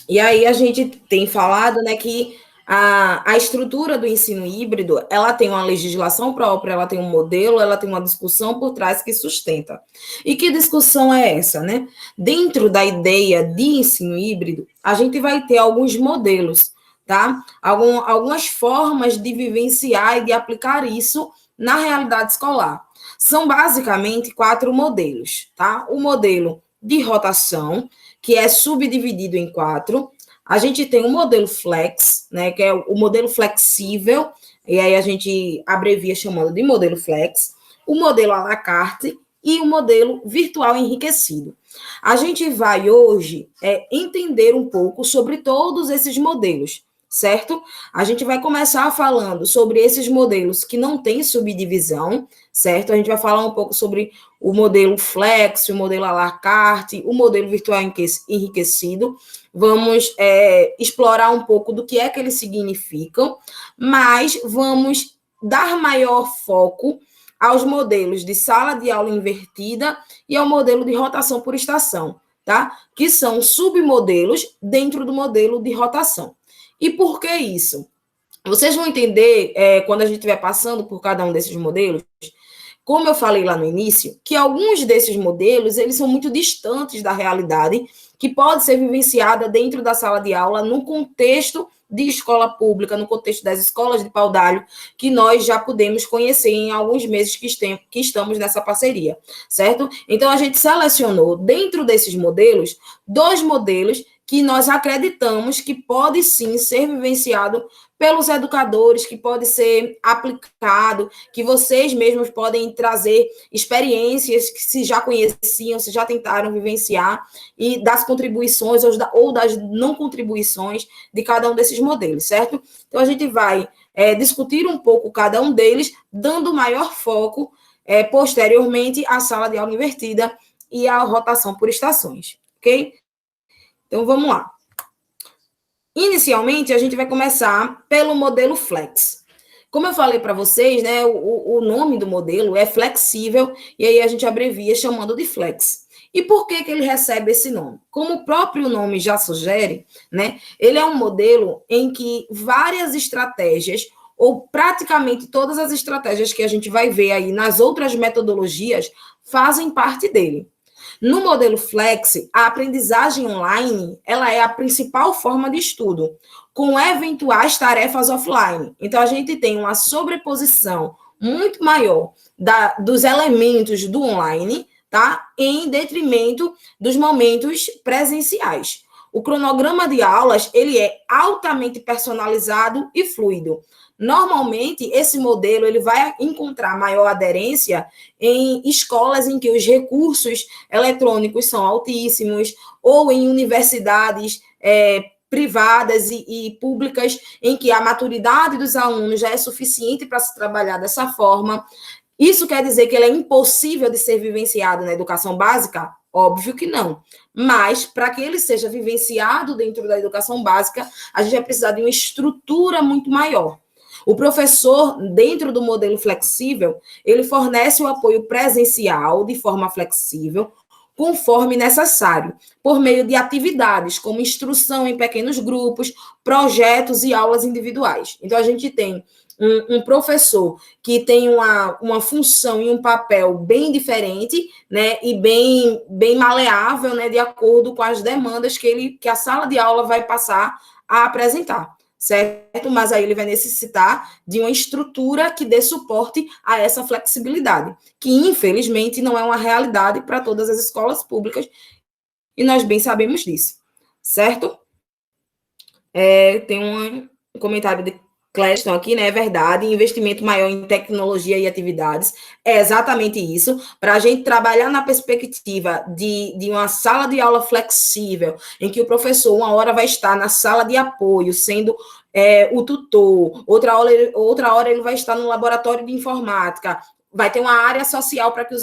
E aí a gente tem falado, né, que a estrutura do ensino híbrido, ela tem uma legislação própria, ela tem um modelo, ela tem uma discussão por trás que sustenta. E que discussão é essa, né? Dentro da ideia de ensino híbrido, a gente vai ter alguns modelos, tá? Algumas formas de vivenciar e de aplicar isso na realidade escolar. São basicamente 4 modelos, tá? O modelo de rotação, que é subdividido em 4. A gente tem o modelo flex, né, que é o modelo flexível, e aí a gente abrevia chamando de modelo flex, o modelo à la carte e o modelo virtual enriquecido. A gente vai hoje entender um pouco sobre todos esses modelos, certo? A gente vai começar falando sobre esses modelos que não têm subdivisão, certo? A gente vai falar um pouco sobre o modelo flex, o modelo à la carte, o modelo virtual enriquecido. Vamos explorar um pouco do que é que eles significam, mas vamos dar maior foco aos modelos de sala de aula invertida e ao modelo de rotação por estação, tá? Que são submodelos dentro do modelo de rotação. E por que isso? Vocês vão entender, quando a gente estiver passando por cada um desses modelos, como eu falei lá no início, que alguns desses modelos, eles são muito distantes da realidade, que pode ser vivenciada dentro da sala de aula, no contexto de escola pública, no contexto das escolas de pau-d'alho, que nós já podemos conhecer em alguns meses que estamos nessa parceria, certo? Então, a gente selecionou, dentro desses modelos, 2 modelos que nós acreditamos que pode sim ser vivenciado pelos educadores, que pode ser aplicado, que vocês mesmos podem trazer experiências que se já conheciam, se já tentaram vivenciar, e das contribuições ou das não contribuições de cada um desses modelos, certo? Então, a gente vai discutir um pouco cada um deles, dando maior foco, posteriormente, à sala de aula invertida e à rotação por estações, ok? Então, vamos lá. Inicialmente, a gente vai começar pelo modelo flex. Como eu falei para vocês, né, o nome do modelo é flexível, e aí a gente abrevia chamando de flex. E por que ele recebe esse nome? Como o próprio nome já sugere, né, ele é um modelo em que várias estratégias, ou praticamente todas as estratégias que a gente vai ver aí nas outras metodologias, fazem parte dele. No modelo Flex, a aprendizagem online, ela é a principal forma de estudo, com eventuais tarefas offline. Então, a gente tem uma sobreposição muito maior dos elementos do online, tá? Em detrimento dos momentos presenciais. o cronograma de aulas, ele é altamente personalizado e fluido. Normalmente, esse modelo ele vai encontrar maior aderência em escolas em que os recursos eletrônicos são altíssimos, ou em universidades privadas e públicas, em que a maturidade dos alunos já é suficiente para se trabalhar dessa forma. Isso quer dizer que ele é impossível de ser vivenciado na educação básica? Óbvio que não. Mas, para que ele seja vivenciado dentro da educação básica, a gente vai precisar de uma estrutura muito maior. O professor, dentro do modelo flexível, ele fornece o apoio presencial de forma flexível, conforme necessário, por meio de atividades, como instrução em pequenos grupos, projetos e aulas individuais. Então, a gente tem um professor que tem uma função e um papel bem diferente, né, e bem maleável, né, de acordo com as demandas que a sala de aula vai passar a apresentar, certo? Mas aí ele vai necessitar de uma estrutura que dê suporte a essa flexibilidade, que infelizmente não é uma realidade para todas as escolas públicas, e nós bem sabemos disso, certo? Tem um comentário de Cleston aqui, né? É verdade, investimento maior em tecnologia e atividades, é exatamente isso, para a gente trabalhar na perspectiva de uma sala de aula flexível, em que o professor, uma hora vai estar na sala de apoio, sendo o tutor, outra hora ele vai estar no laboratório de informática, vai ter uma área social para que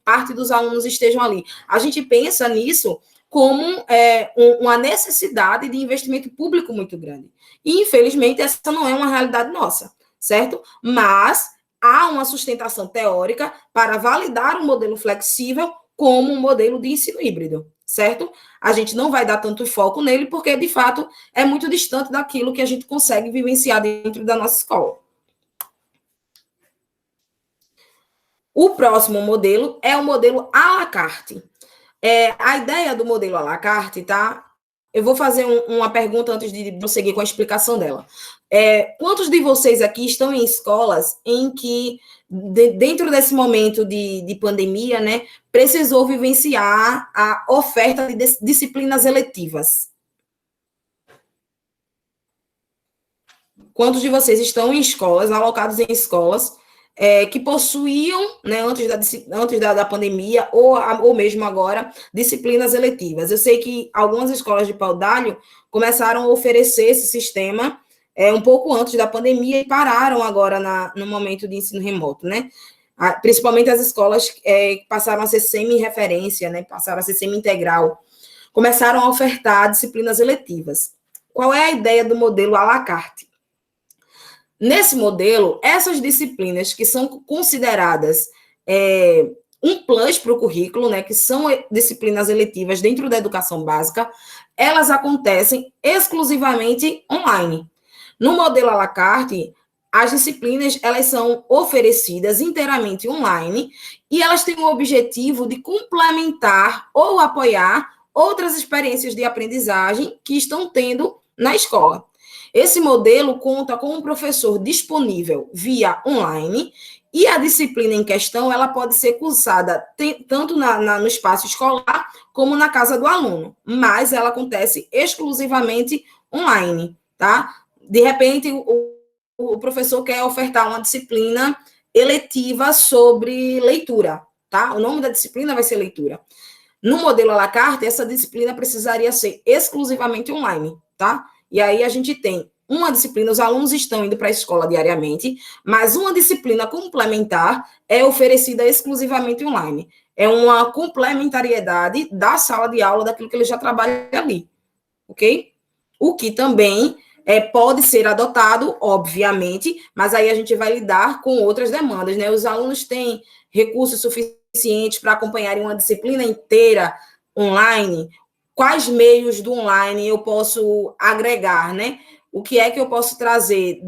parte dos alunos estejam ali. A gente pensa nisso como uma necessidade de investimento público muito grande. E, infelizmente, essa não é uma realidade nossa, certo? Mas há uma sustentação teórica para validar o modelo flexível como um modelo de ensino híbrido, certo? A gente não vai dar tanto foco nele, porque, de fato, é muito distante daquilo que a gente consegue vivenciar dentro da nossa escola. O próximo modelo é o modelo à la carte. A ideia do modelo à la carte, tá? Eu vou fazer uma pergunta antes de prosseguir com a explicação dela. Quantos de vocês aqui estão em escolas em que, dentro desse momento de pandemia, né, precisou vivenciar a oferta de disciplinas eletivas? Quantos de vocês estão em escolas, alocados em escolas, que possuíam, né, antes da pandemia, ou mesmo agora, disciplinas eletivas? Eu sei que algumas escolas de Paudalho começaram a oferecer esse sistema um pouco antes da pandemia e pararam agora no momento de ensino remoto, né? Principalmente as escolas que passaram a ser semi-referência, né, passaram a ser semi-integral, começaram a ofertar disciplinas eletivas. Qual é a ideia do modelo à la carte? Nesse modelo, essas disciplinas que são consideradas um plus para o currículo, né, que são disciplinas eletivas dentro da educação básica, elas acontecem exclusivamente online. No modelo à la carte, as disciplinas elas são oferecidas inteiramente online e elas têm o objetivo de complementar ou apoiar outras experiências de aprendizagem que estão tendo na escola. Esse modelo conta com um professor disponível via online e a disciplina em questão ela pode ser cursada tanto no espaço escolar como na casa do aluno, mas ela acontece exclusivamente online, tá? De repente, o professor quer ofertar uma disciplina eletiva sobre leitura, tá? O nome da disciplina vai ser leitura. No modelo à la carte, essa disciplina precisaria ser exclusivamente online, tá? E aí a gente tem uma disciplina, os alunos estão indo para a escola diariamente, mas uma disciplina complementar é oferecida exclusivamente online. É uma complementariedade da sala de aula, daquilo que ele já trabalha ali, ok? O que também pode ser adotado, obviamente, mas aí a gente vai lidar com outras demandas, né? Os alunos têm recursos suficientes para acompanharem uma disciplina inteira online. Quais meios do online eu posso agregar, né? O que é que eu posso trazer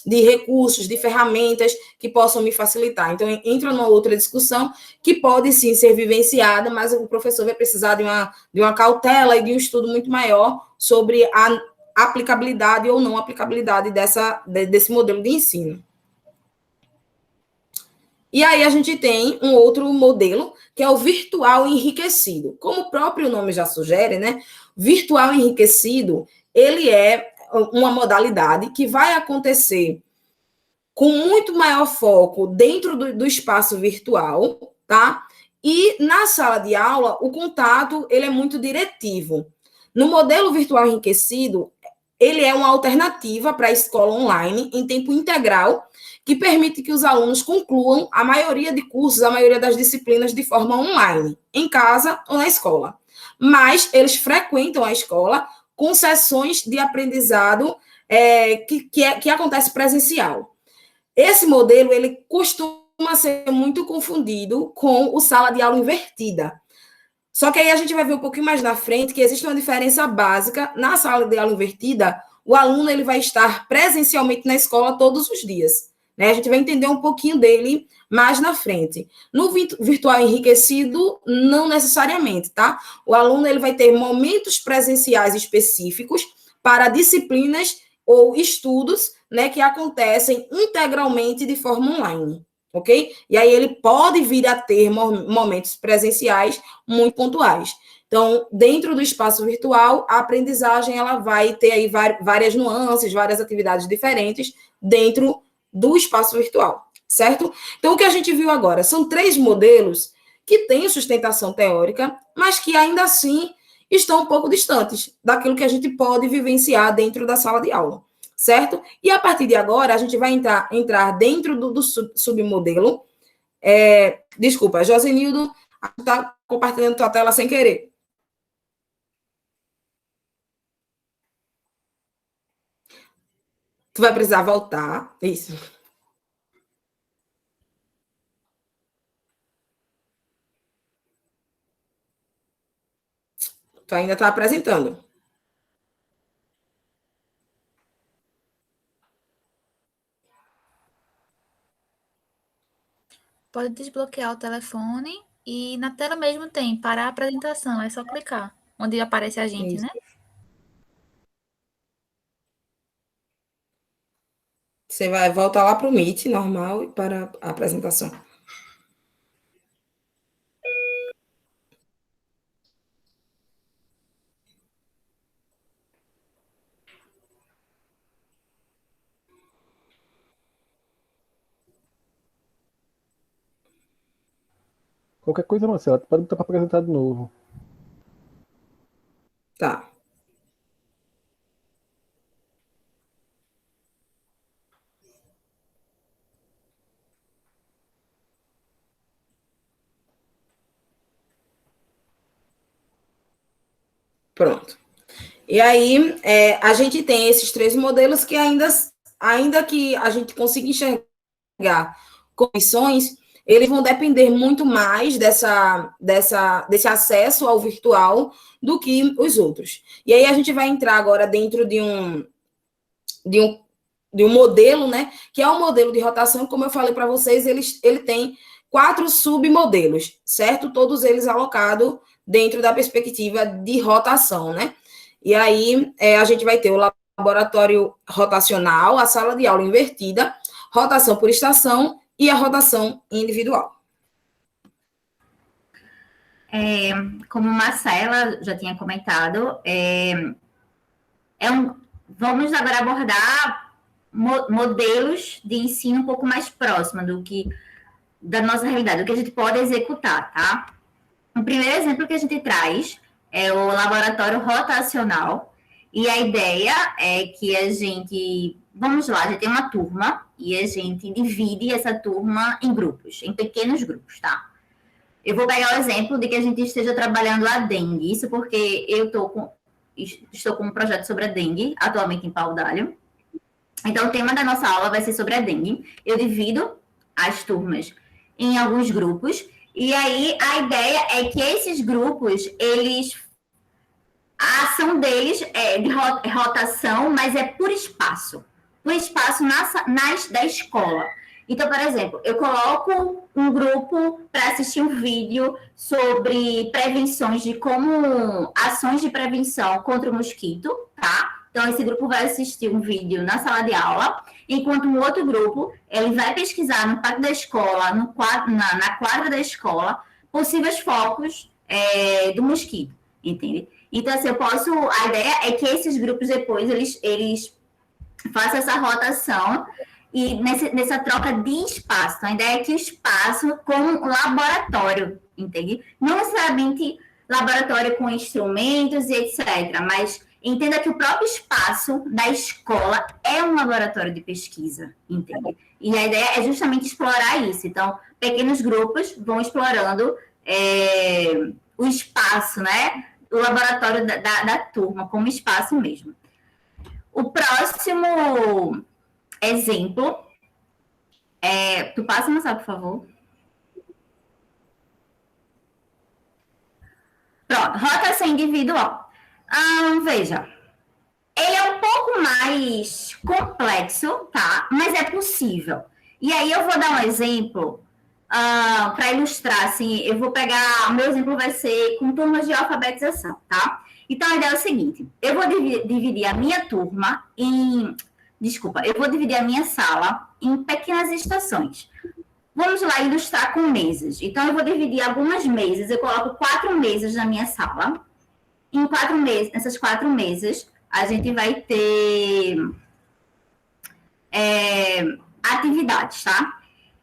de recursos, de ferramentas que possam me facilitar? Então, entra numa outra discussão que pode, sim, ser vivenciada, mas o professor vai precisar de uma cautela e de um estudo muito maior sobre a aplicabilidade ou não aplicabilidade desse modelo de ensino. E aí a gente tem um outro modelo, que é o virtual enriquecido. Como o próprio nome já sugere, né? Virtual enriquecido, ele é uma modalidade que vai acontecer com muito maior foco dentro do espaço virtual, tá? E na sala de aula, o contato, ele é muito diretivo. No modelo virtual enriquecido, ele é uma alternativa para a escola online em tempo integral, que permite que os alunos concluam a maioria de cursos, a maioria das disciplinas de forma online, em casa ou na escola. Mas eles frequentam a escola com sessões de aprendizado que acontece presencial. Esse modelo, ele costuma ser muito confundido com o sala de aula invertida. Só que aí a gente vai ver um pouquinho mais na frente que existe uma diferença básica. Na sala de aula invertida, o aluno ele vai estar presencialmente na escola todos os dias. Né? A gente vai entender um pouquinho dele mais na frente. No virtual enriquecido, não necessariamente, tá? O aluno ele vai ter momentos presenciais específicos para disciplinas ou estudos, né, que acontecem integralmente de forma online, ok? E aí ele pode vir a ter momentos presenciais muito pontuais. Então, dentro do espaço virtual, a aprendizagem ela vai ter aí várias nuances, várias atividades diferentes dentro do espaço virtual, certo? Então, o que a gente viu agora são 3 modelos que têm sustentação teórica, mas que ainda assim estão um pouco distantes daquilo que a gente pode vivenciar dentro da sala de aula, certo? E a partir de agora, a gente vai entrar dentro do submodelo. Desculpa, Josenildo, está compartilhando tua tela sem querer. Tu vai precisar voltar. Isso. Tu ainda está apresentando. Pode desbloquear o telefone e na tela mesmo tem parar a apresentação. É só clicar onde aparece a gente, Isso. né? Você vai voltar lá para o Meet normal e para a apresentação. Qualquer coisa, Marcela, pode botar para apresentar de novo. Tá. Pronto. E aí, a gente tem esses 3 modelos que ainda que a gente consiga enxergar comissões, eles vão depender muito mais desse acesso ao virtual do que os outros. E aí a gente vai entrar agora dentro de um modelo, né? Que é um modelo de rotação, como eu falei para vocês, ele tem 4 submodelos, certo? Todos eles alocados dentro da perspectiva de rotação, né? E aí a gente vai ter o laboratório rotacional, a sala de aula invertida, rotação por estação e a rotação individual. Como Marcela já tinha comentado, vamos agora abordar modelos de ensino um pouco mais próximo da nossa realidade, do que a gente pode executar, tá? O primeiro exemplo que a gente traz é o laboratório rotacional, e a ideia é que vamos lá, a gente tem uma turma, e a gente divide essa turma em grupos, em pequenos grupos, tá? Eu vou pegar o exemplo de que a gente esteja trabalhando a dengue, isso porque eu estou com um projeto sobre a dengue, atualmente em Pau d'Alho. Então, o tema da nossa aula vai ser sobre a dengue. Eu divido as turmas em alguns grupos, e aí a ideia é que esses grupos, a ação deles é de rotação, mas é por espaço da escola. Então, por exemplo, eu coloco um grupo para assistir um vídeo sobre ações de prevenção contra o mosquito, tá? Então, esse grupo vai assistir um vídeo na sala de aula, enquanto um outro grupo, ele vai pesquisar no pátio da escola, na quadra da escola, possíveis focos do mosquito, entende? Então, assim, a ideia é que esses grupos depois, eles façam essa rotação e nessa troca de espaço. Então, a ideia é que o espaço como laboratório, entende? Não necessariamente laboratório com instrumentos e etc., mas entenda que o próprio espaço da escola é um laboratório de pesquisa, entende? E a ideia é justamente explorar isso. Então, pequenos grupos vão explorando o espaço, né? O laboratório da turma, como espaço mesmo. O próximo exemplo tu passa, Marcelo, por favor. Pronto, rotação individual. Veja, ele é um pouco mais complexo, tá? Mas é possível. E aí eu vou dar um exemplo para ilustrar, assim, eu vou pegar, o meu exemplo vai ser com turmas de alfabetização, tá? Então, a ideia é o seguinte, eu vou dividir a minha turma eu vou dividir a minha sala em pequenas estações. Vamos lá ilustrar com mesas. Então, eu vou dividir algumas mesas, eu coloco 4 mesas na minha sala. Nessas 4 mesas, a gente vai ter atividades, tá?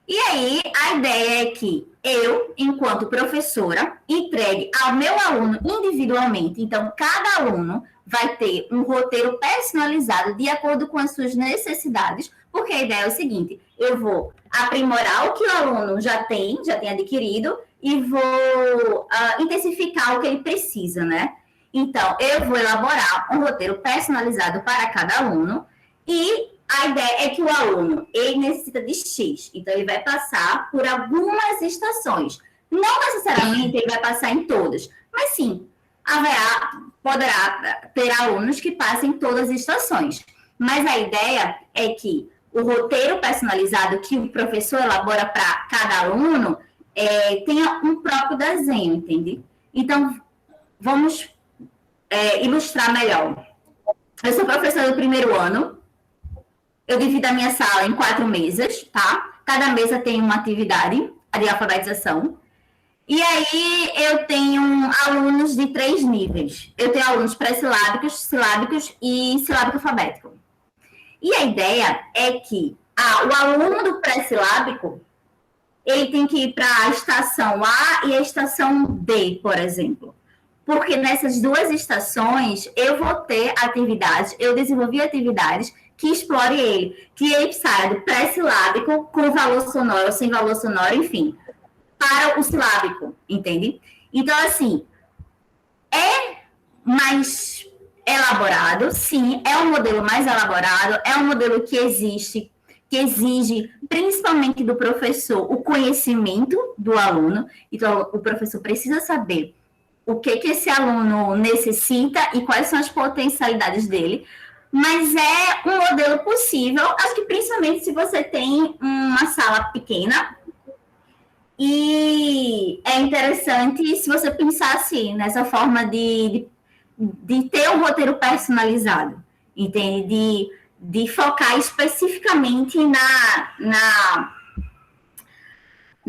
E aí, a ideia é que eu, enquanto professora, entregue ao meu aluno individualmente. Então, cada aluno vai ter um roteiro personalizado de acordo com as suas necessidades, porque a ideia é o seguinte, eu vou aprimorar o que o aluno já tem adquirido e vou intensificar o que ele precisa, né? Então, eu vou elaborar um roteiro personalizado para cada aluno e a ideia é que o aluno, ele necessita de X, então ele vai passar por algumas estações. Não necessariamente ele vai passar em todas, mas sim, poderá ter alunos que passem em todas as estações. Mas a ideia é que o roteiro personalizado que o professor elabora para cada aluno tenha um próprio desenho, entende? Então, vamos ilustrar melhor. Eu sou professora do primeiro ano, eu divido a minha sala em 4 mesas, tá? Cada mesa tem uma atividade de alfabetização. E aí, eu tenho alunos de 3 níveis. Eu tenho alunos pré-silábicos, silábicos e silábico alfabético. E a ideia é que o aluno do pré-silábico, ele tem que ir para a estação A e a estação D, por exemplo. Porque nessas 2 estações, eu vou ter atividades, eu desenvolvi atividades que explore ele, que ele saia do pré-silábico com valor sonoro, sem valor sonoro, enfim, para o silábico, entende? Então, assim, é mais elaborado, sim, é um modelo mais elaborado, é um modelo que exige principalmente do professor o conhecimento do aluno, então o professor precisa saber o que esse aluno necessita e quais são as potencialidades dele, mas é um modelo possível, acho que principalmente se você tem uma sala pequena, e é interessante se você pensar assim, nessa forma de ter um roteiro personalizado, entende? De focar especificamente na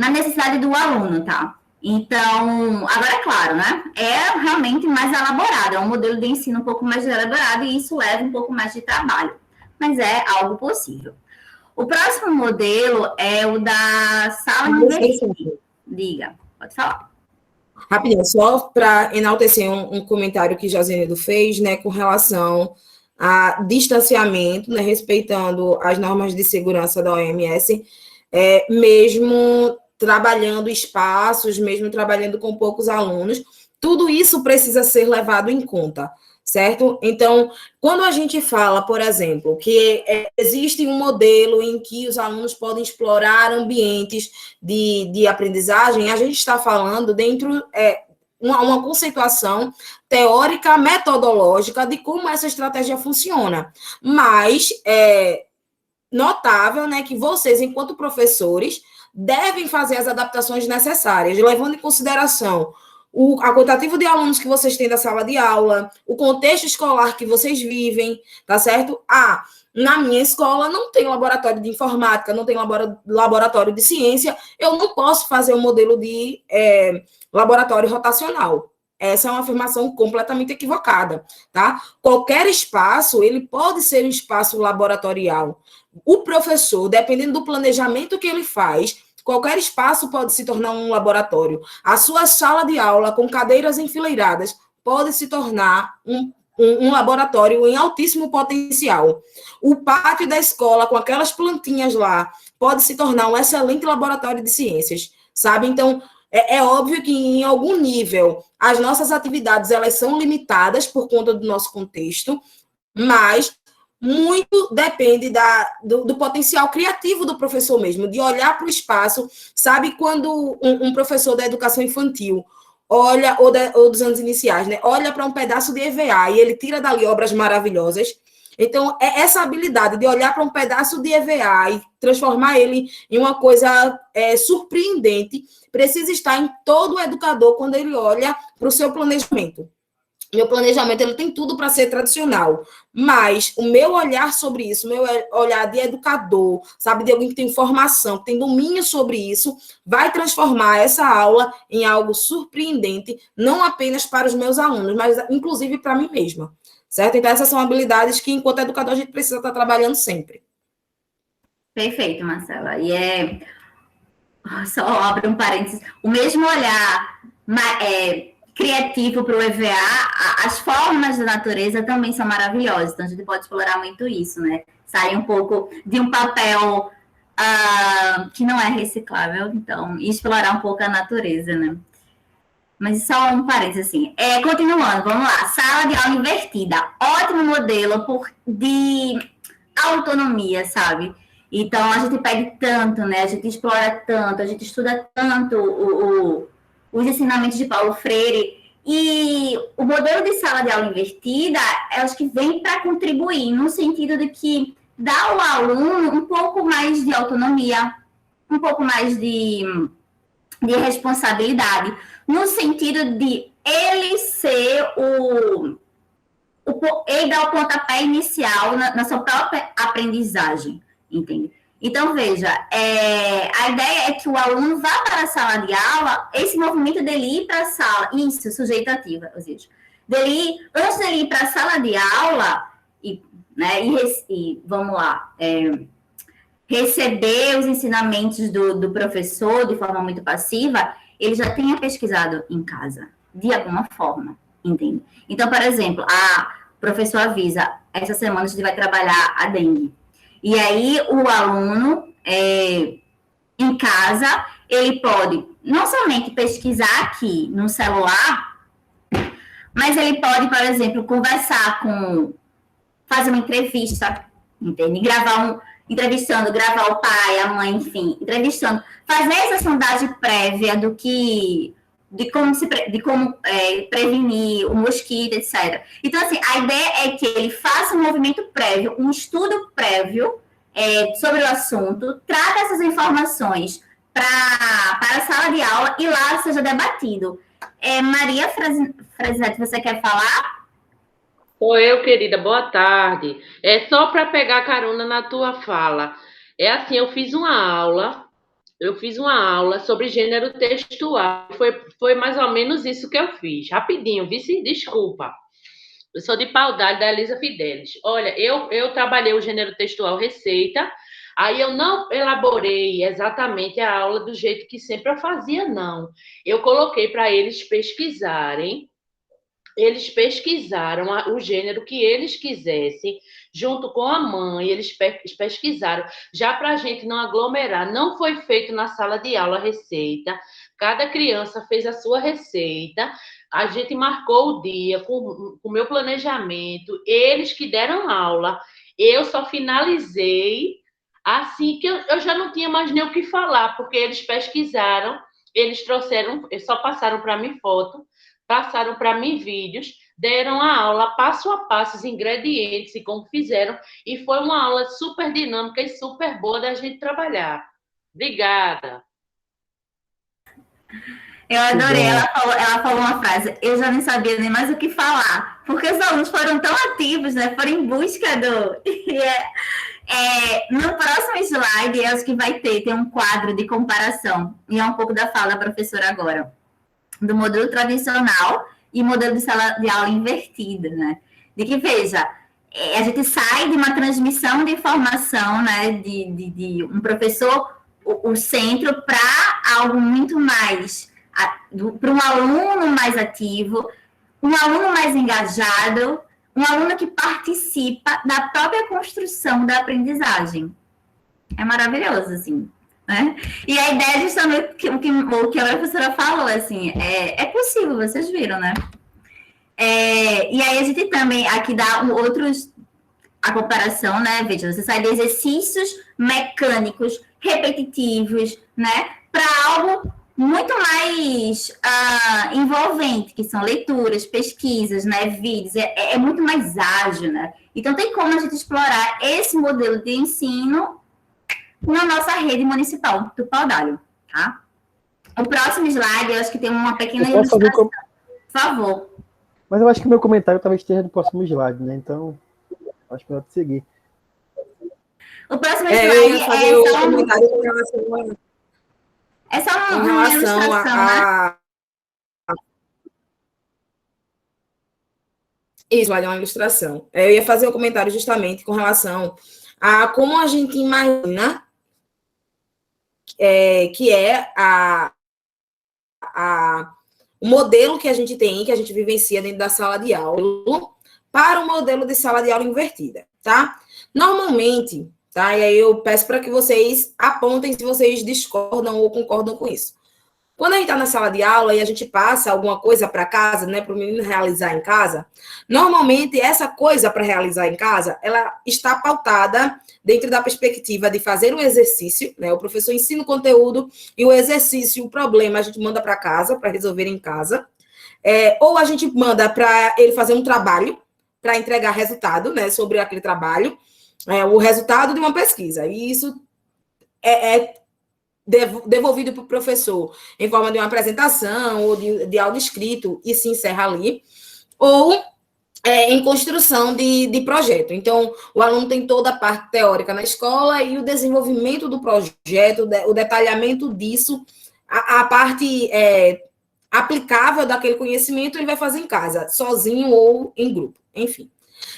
necessidade do aluno, tá? Então, agora é claro, né? É realmente mais elaborado, é um modelo de ensino um pouco mais elaborado e isso leva um pouco mais de trabalho, mas é algo possível. O próximo modelo é o da sala invertida. Diga, pode falar. Rapidinho, só para enaltecer um comentário que Josinedo fez, né, com relação a distanciamento, né, respeitando as normas de segurança da OMS, mesmo trabalhando espaços, mesmo trabalhando com poucos alunos, tudo isso precisa ser levado em conta, certo? Então, quando a gente fala, por exemplo, que existe um modelo em que os alunos podem explorar ambientes de aprendizagem, a gente está falando dentro uma conceituação teórica, metodológica de como essa estratégia funciona. Mas é notável, né, que vocês, enquanto professores, devem fazer as adaptações necessárias, levando em consideração a quantitativo de alunos que vocês têm da sala de aula, o contexto escolar que vocês vivem, tá certo? Na minha escola não tem laboratório de informática, não tem laboratório de ciência, eu não posso fazer um modelo de laboratório rotacional. Essa é uma afirmação completamente equivocada, tá? Qualquer espaço, ele pode ser um espaço laboratorial. O professor, dependendo do planejamento que ele faz, qualquer espaço pode se tornar um laboratório. A sua sala de aula, com cadeiras enfileiradas, pode se tornar um laboratório em altíssimo potencial. O pátio da escola, com aquelas plantinhas lá, pode se tornar um excelente laboratório de ciências, sabe? Então, é óbvio que, em algum nível, as nossas atividades elas são limitadas por conta do nosso contexto, mas muito depende do potencial criativo do professor mesmo, de olhar para o espaço. Sabe quando um professor da educação infantil olha, ou dos anos iniciais, né, olha para um pedaço de EVA e ele tira dali obras maravilhosas? Então, essa habilidade de olhar para um pedaço de EVA e transformar ele em uma coisa surpreendente precisa estar em todo educador quando ele olha para o seu planejamento. Meu planejamento ele tem tudo para ser tradicional, mas o meu olhar sobre isso, o meu olhar de educador, sabe, de alguém que tem formação, que tem domínio sobre isso, vai transformar essa aula em algo surpreendente, não apenas para os meus alunos, mas inclusive para mim mesma, certo? Então, essas são habilidades que, enquanto educador, a gente precisa estar trabalhando sempre. Perfeito, Marcela. Só abre um parênteses, o mesmo olhar criativo para o EVA, as formas da natureza também são maravilhosas, então a gente pode explorar muito isso, né? Sair um pouco de um papel que não é reciclável, então, e explorar um pouco a natureza, né? Mas só um parênteses, assim. Continuando, vamos lá. Sala de aula invertida. Ótimo modelo de autonomia, sabe? Então, a gente pede tanto, né? A gente explora tanto, a gente estuda tanto os ensinamentos de Paulo Freire. E o modelo de sala de aula invertida, eu acho que vem para contribuir, no sentido de que dá ao aluno um pouco mais de autonomia, um pouco mais de responsabilidade, no sentido de ele ser ele dar o pontapé inicial na sua própria aprendizagem, entende? Então, veja, a ideia é que o aluno vá para a sala de aula, esse movimento dele ir para a sala, isso, sujeito ativo, ou seja, antes dele ir para a sala de aula, vamos lá, receber os ensinamentos do professor de forma muito passiva, ele já tenha pesquisado em casa, de alguma forma, entende? Então, por exemplo, a professora avisa, essa semana a gente vai trabalhar a dengue. E aí, o aluno, em casa, ele pode não somente pesquisar aqui no celular, mas ele pode, por exemplo, fazer uma entrevista, entende? Gravar o pai, a mãe, enfim, entrevistando, fazer essa sondagem prévia de como prevenir o mosquito, etc. Então, assim, a ideia é que ele faça um movimento prévio, um estudo prévio sobre o assunto, traga essas informações para a sala de aula e lá seja debatido. Maria Frazete, você quer falar? Sou eu, querida, boa tarde. É só para pegar carona na tua fala. É assim, eu fiz uma aula sobre gênero textual. Foi mais ou menos isso que eu fiz. Rapidinho, vice, desculpa. Eu sou de Paudalho, da Elisa Fidelis. Olha, eu trabalhei o gênero textual receita, aí eu não elaborei exatamente a aula do jeito que sempre eu fazia, não. Eu coloquei para eles pesquisarem. Eles pesquisaram o gênero que eles quisessem, junto com a mãe, eles pesquisaram, já para a gente não aglomerar. Não foi feito na sala de aula a receita, cada criança fez a sua receita, a gente marcou o dia com o meu planejamento, eles que deram aula, eu só finalizei assim que eu já não tinha mais nem o que falar, porque eles pesquisaram, eles trouxeram, só passaram para mim foto, passaram para mim vídeos, deram a aula passo a passo, os ingredientes e como fizeram, e foi uma aula super dinâmica e super boa da gente trabalhar. Obrigada. Eu adorei, ela falou uma frase, eu já nem sabia nem mais o que falar, porque os alunos foram tão ativos, né? Foram em busca do... no próximo slide, eu acho que tem um quadro de comparação, e é um pouco da fala da professora agora, do modelo tradicional e modelo de sala de aula invertida, né? De que, veja, a gente sai de uma transmissão de informação, né, de um professor, o centro, para algo muito mais, para um aluno mais ativo, um aluno mais engajado, um aluno que participa da própria construção da aprendizagem. É maravilhoso, assim, né? E a ideia é justamente o que a professora falou, assim, é possível, vocês viram, né? E aí a gente também aqui dá a comparação, né? Veja, você sai de exercícios mecânicos, repetitivos, né? Para algo muito mais envolvente, que são leituras, pesquisas, né? Vídeos, é muito mais ágil, né? Então tem como a gente explorar esse modelo de ensino na nossa rede municipal do Pau d'Alho, tá? O próximo slide, eu acho que tem uma pequena ilustração. Por favor. Mas eu acho que o meu comentário talvez esteja no próximo slide, né? Então, acho que eu vou seguir. O próximo slide é só um comentário com relação é só uma ilustração, né? Isso, é uma ilustração. Eu ia fazer um comentário justamente com relação a como a gente imagina que é o modelo que a gente tem, que a gente vivencia dentro da sala de aula, para o modelo de sala de aula invertida, tá? Normalmente, tá? E aí eu peço para que vocês apontem se vocês discordam ou concordam com isso. Quando a gente está na sala de aula e a gente passa alguma coisa para casa, né, para o menino realizar em casa, normalmente essa coisa para realizar em casa, ela está pautada dentro da perspectiva de fazer um exercício, né, o professor ensina o conteúdo e o exercício, o problema a gente manda para casa, para resolver em casa, ou a gente manda para ele fazer um trabalho para entregar resultado, né, sobre aquele trabalho, o resultado de uma pesquisa, e isso devolvido para o professor em forma de uma apresentação ou de áudio escrito e se encerra ali, ou em construção de projeto. Então, o aluno tem toda a parte teórica na escola e o desenvolvimento do projeto, o detalhamento disso, a parte aplicável daquele conhecimento ele vai fazer em casa, sozinho ou em grupo, enfim.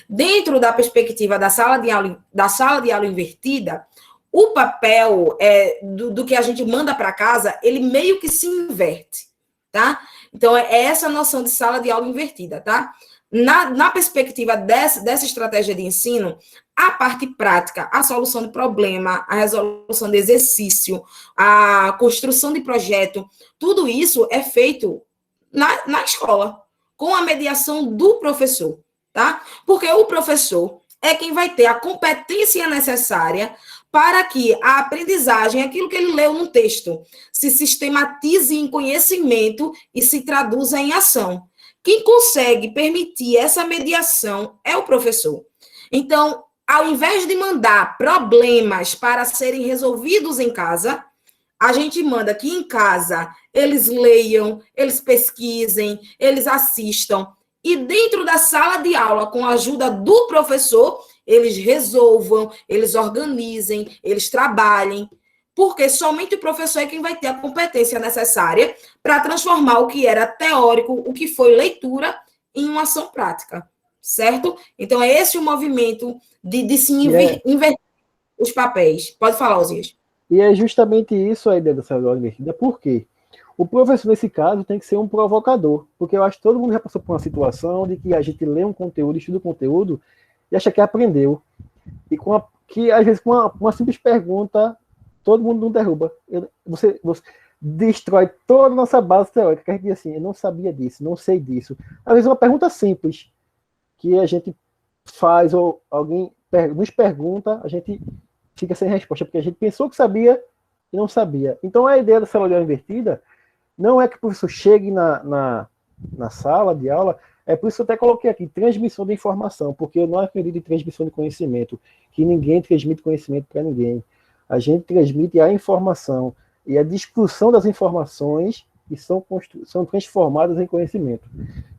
Dentro da perspectiva da sala de aula invertida, o papel do que a gente manda para casa, ele meio que se inverte, tá? Então, é essa noção de sala de aula invertida, tá? Na perspectiva dessa estratégia de ensino, a parte prática, a solução de problema, a resolução de exercício, a construção de projeto, tudo isso é feito na escola, com a mediação do professor, tá? Porque o professor é quem vai ter a competência necessária para que a aprendizagem, aquilo que ele leu no texto, se sistematize em conhecimento e se traduza em ação. Quem consegue permitir essa mediação é o professor. Então, ao invés de mandar problemas para serem resolvidos em casa, a gente manda que em casa eles leiam, eles pesquisem, eles assistam, e dentro da sala de aula, com a ajuda do professor, eles resolvam, eles organizem, eles trabalhem, porque somente o professor é quem vai ter a competência necessária para transformar o que era teórico, o que foi leitura, em uma ação prática, certo? Então, é esse o movimento de se inverter os papéis. Pode falar, Osias. E é justamente isso a ideia da sala de aula invertida. Por quê? O professor, nesse caso, tem que ser um provocador, porque eu acho que todo mundo já passou por uma situação de que a gente lê um conteúdo, estuda o conteúdo, e acha que aprendeu. E que, às vezes, com uma simples pergunta, todo mundo não derruba. Você destrói toda a nossa base teórica, que a gente diz assim, eu não sabia disso, não sei disso. Às vezes, uma pergunta simples, que a gente faz, ou alguém nos pergunta, a gente fica sem resposta, porque a gente pensou que sabia e não sabia. Então, a ideia da sala de aula invertida não é que o professor chegue na sala de aula. É por isso que eu até coloquei aqui, transmissão de informação, porque eu não acredito em transmissão de conhecimento, que ninguém transmite conhecimento para ninguém. A gente transmite a informação, e a discussão das informações e são transformadas em conhecimento.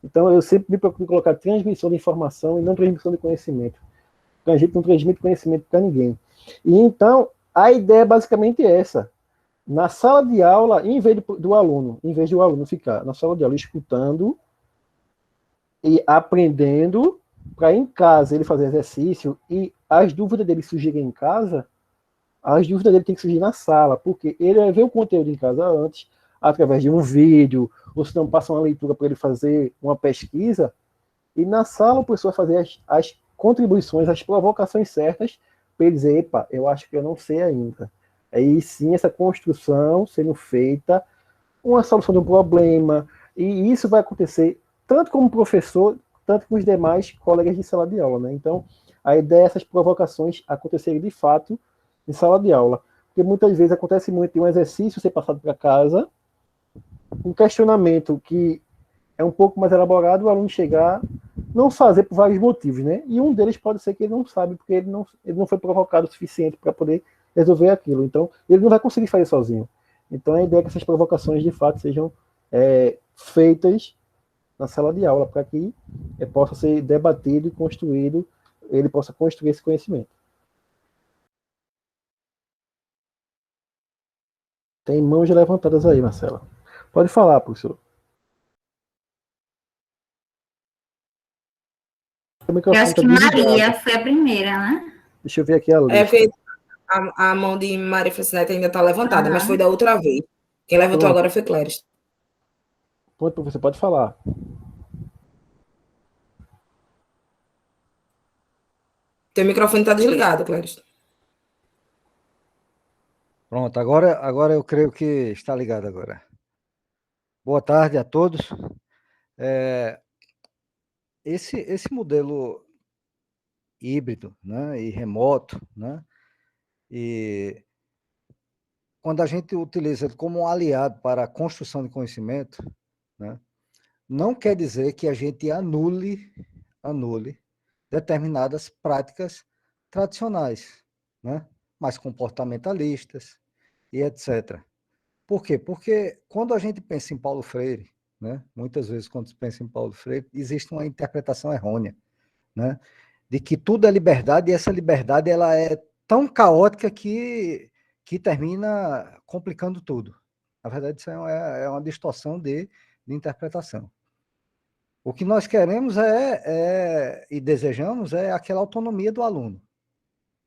Então, eu sempre me preocupo em colocar transmissão de informação e não transmissão de conhecimento. Então, a gente não transmite conhecimento para ninguém. E então, a ideia é basicamente essa. Na sala de aula, em vez do aluno ficar na sala de aula escutando e aprendendo, para em casa ele fazer exercício e as dúvidas dele surgirem em casa, as dúvidas dele tem que surgir na sala, porque ele vai ver o conteúdo em casa antes, através de um vídeo, ou se não passa uma leitura para ele fazer uma pesquisa, e na sala o professor vai fazer as contribuições, as provocações certas, para ele dizer, epa, eu acho que eu não sei ainda. Aí sim, essa construção sendo feita, uma solução de um problema, e isso vai acontecer tanto como professor, tanto com os demais colegas de sala de aula, né? Então, a ideia é essas provocações acontecerem de fato em sala de aula, porque muitas vezes acontece muito de um exercício ser passado para casa, um questionamento que é um pouco mais elaborado, o aluno chegar, não fazer por vários motivos, né? E um deles pode ser que ele não sabe, porque ele não foi provocado o suficiente para poder resolver aquilo. Então, ele não vai conseguir fazer sozinho. Então, a ideia é que essas provocações, de fato, sejam feitas na sala de aula, para que possa ser debatido e construído, ele possa construir esse conhecimento. Tem mãos levantadas aí, Marcela. Pode falar, professor. Eu acho que Maria foi a primeira, né? Deixa eu ver aqui a lista. Porque a mão de Maria Francinete ainda está levantada, mas foi da outra vez. Quem levantou agora foi Cléris. Pronto, professor, pode falar. Teu microfone está desligado, Cléris. Pronto, agora eu creio que está ligado agora. Boa tarde a todos. Esse modelo híbrido, né, e remoto, né, e quando a gente utiliza ele como um aliado para a construção de conhecimento, né, não quer dizer que a gente anule determinadas práticas tradicionais, né, mais comportamentalistas e etc. Por quê? Porque quando a gente pensa em Paulo Freire, né, muitas vezes quando se pensa em Paulo Freire, existe uma interpretação errônea, né, de que tudo é liberdade, e essa liberdade ela é tão caótica que termina complicando tudo. Na verdade, isso é uma distorção de interpretação. O que nós queremos e desejamos é aquela autonomia do aluno,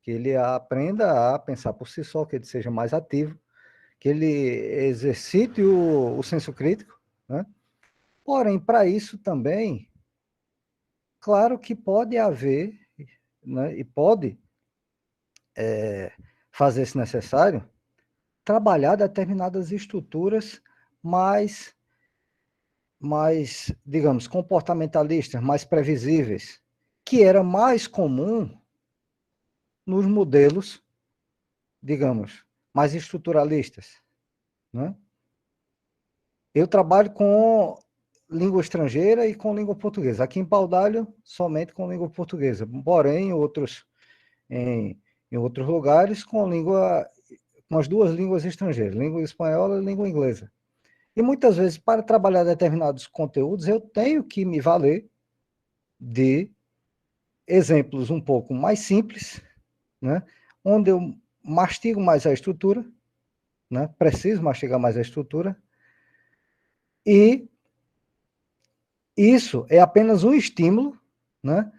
que ele aprenda a pensar por si só, que ele seja mais ativo, que ele exercite o senso crítico, né? Porém, para isso também, claro que pode haver, né, e pode fazer, se necessário, trabalhar determinadas estruturas mais, digamos, comportamentalistas, mais previsíveis, que era mais comum nos modelos, digamos, mais estruturalistas, né? Eu trabalho com língua estrangeira e com língua portuguesa. Aqui em Paudalho, somente com língua portuguesa. Porém, em outros lugares, com as duas línguas estrangeiras, língua espanhola e língua inglesa. E muitas vezes, para trabalhar determinados conteúdos, eu tenho que me valer de exemplos um pouco mais simples, né, onde eu mastigo mais a estrutura, né, preciso mastigar mais a estrutura, e isso é apenas um estímulo, né,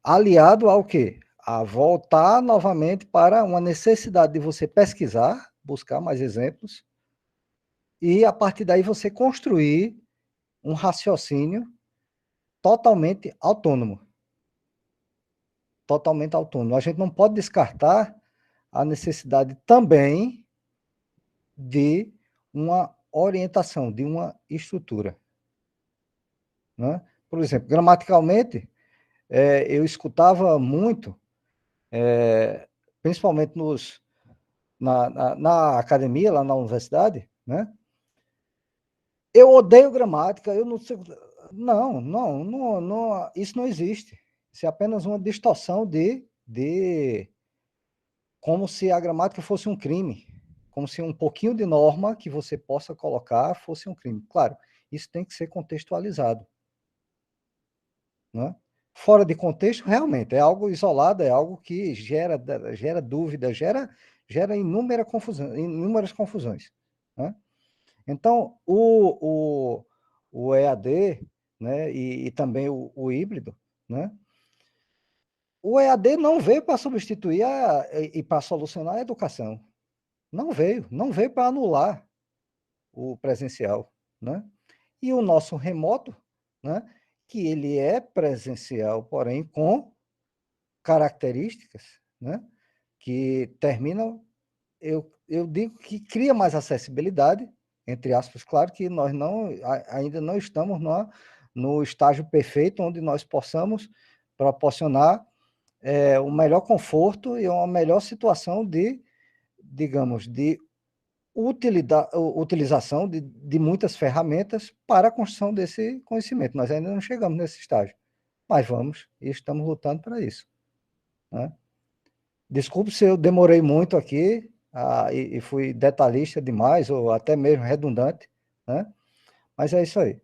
aliado ao quê? A voltar novamente para uma necessidade de você pesquisar, buscar mais exemplos, e a partir daí você construir um raciocínio totalmente autônomo. Totalmente autônomo. A gente não pode descartar a necessidade também de uma orientação, de uma estrutura, né? Por exemplo, gramaticalmente, eu escutava muito, principalmente na academia, lá na universidade, né? Eu odeio gramática, eu não sei. Não, isso não existe. Isso é apenas uma distorção de como se a gramática fosse um crime, como se um pouquinho de norma que você possa colocar fosse um crime. Claro, isso tem que ser contextualizado. Né? Fora de contexto, realmente, é algo isolado, é algo que gera dúvida, gera inúmeras confusões. Né? Então, o EAD, né, e também o híbrido, né? O EAD não veio para substituir e para solucionar a educação. Não veio para anular o presencial, né? E o nosso remoto, né, que ele é presencial, porém com características, né, que terminam, eu digo que cria mais acessibilidade, entre aspas, claro que nós ainda não estamos no estágio perfeito onde nós possamos proporcionar o melhor conforto e uma melhor situação de, digamos, de utilização de muitas ferramentas para a construção desse conhecimento. Nós ainda não chegamos nesse estágio, mas vamos e estamos lutando para isso. Né? Desculpe se eu demorei muito aqui e fui detalhista demais, ou até mesmo redundante, né? Mas é isso aí.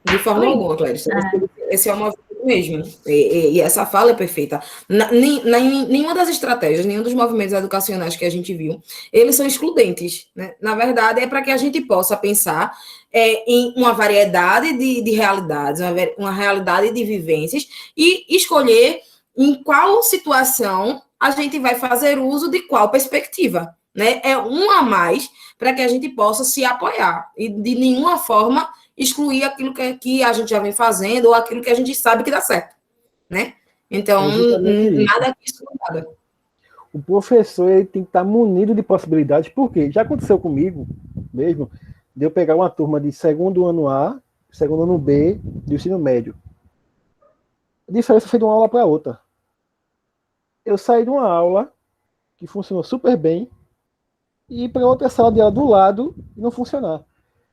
De forma alguma, Cléris. Esse é o movimento mesmo. E essa fala é perfeita. Nenhuma das estratégias, nenhum dos movimentos educacionais que a gente viu, eles são excludentes. Né? Na verdade, é para que a gente possa pensar em uma variedade de realidades, uma realidade de vivências, e escolher em qual situação a gente vai fazer uso de qual perspectiva. Né? É um a mais para que a gente possa se apoiar. E de nenhuma forma excluir aquilo que a gente já vem fazendo ou aquilo que a gente sabe que dá certo, né? Então, nada aqui excluído. O professor ele tem que estar munido de possibilidades, porque já aconteceu comigo mesmo, de eu pegar uma turma de segundo ano A, segundo ano B, do ensino médio. A diferença foi de uma aula para outra. Eu saí de uma aula que funcionou super bem e ir para outra sala de aula do lado e não funcionar.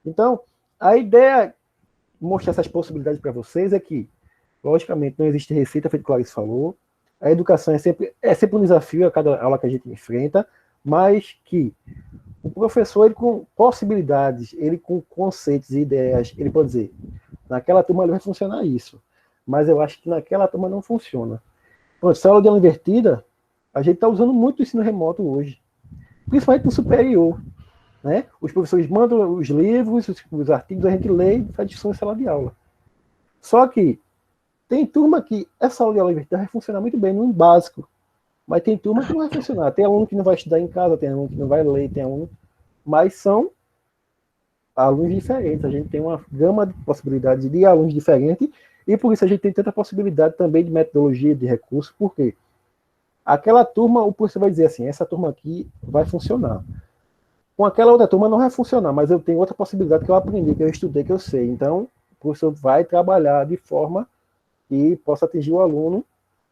Então, a ideia de mostrar essas possibilidades para vocês é que, logicamente, não existe receita, feito que o Clarice falou. A educação é sempre um desafio a cada aula que a gente enfrenta, mas que o professor, ele com possibilidades, ele com conceitos e ideias, ele pode dizer, naquela turma vai funcionar isso, mas eu acho que naquela turma não funciona. Pronto, essa aula de aula invertida, a gente está usando muito o ensino remoto hoje, principalmente no superior. Né? Os professores mandam os livros, os artigos, a gente lê e faz discussão em sala de aula. Só que tem turma que essa aula de aula invertida vai funcionar muito bem no básico, mas tem turma que não vai funcionar. Tem aluno que não vai estudar em casa, tem aluno que não vai ler, tem aluno... Mas são alunos diferentes. A gente tem uma gama de possibilidades de alunos diferentes e por isso a gente tem tanta possibilidade também de metodologia, de recursos, porque aquela turma, o professor vai dizer assim, essa turma aqui vai funcionar. Com aquela outra turma não vai funcionar, mas eu tenho outra possibilidade que eu aprendi, que eu estudei, que eu sei. Então, o professor vai trabalhar de forma que possa atingir o aluno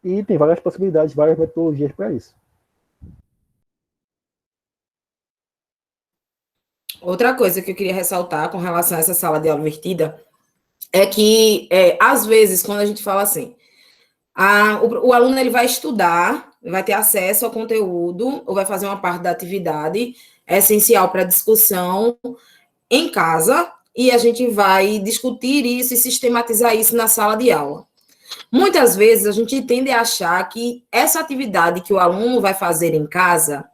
e tem várias possibilidades, várias metodologias para isso. Outra coisa que eu queria ressaltar com relação a essa sala de aula invertida é que, às vezes, quando a gente fala assim, o aluno ele vai estudar, vai ter acesso ao conteúdo, ou vai fazer uma parte da atividade essencial para a discussão em casa, e a gente vai discutir isso e sistematizar isso na sala de aula. Muitas vezes a gente tende a achar que essa atividade que o aluno vai fazer em casa,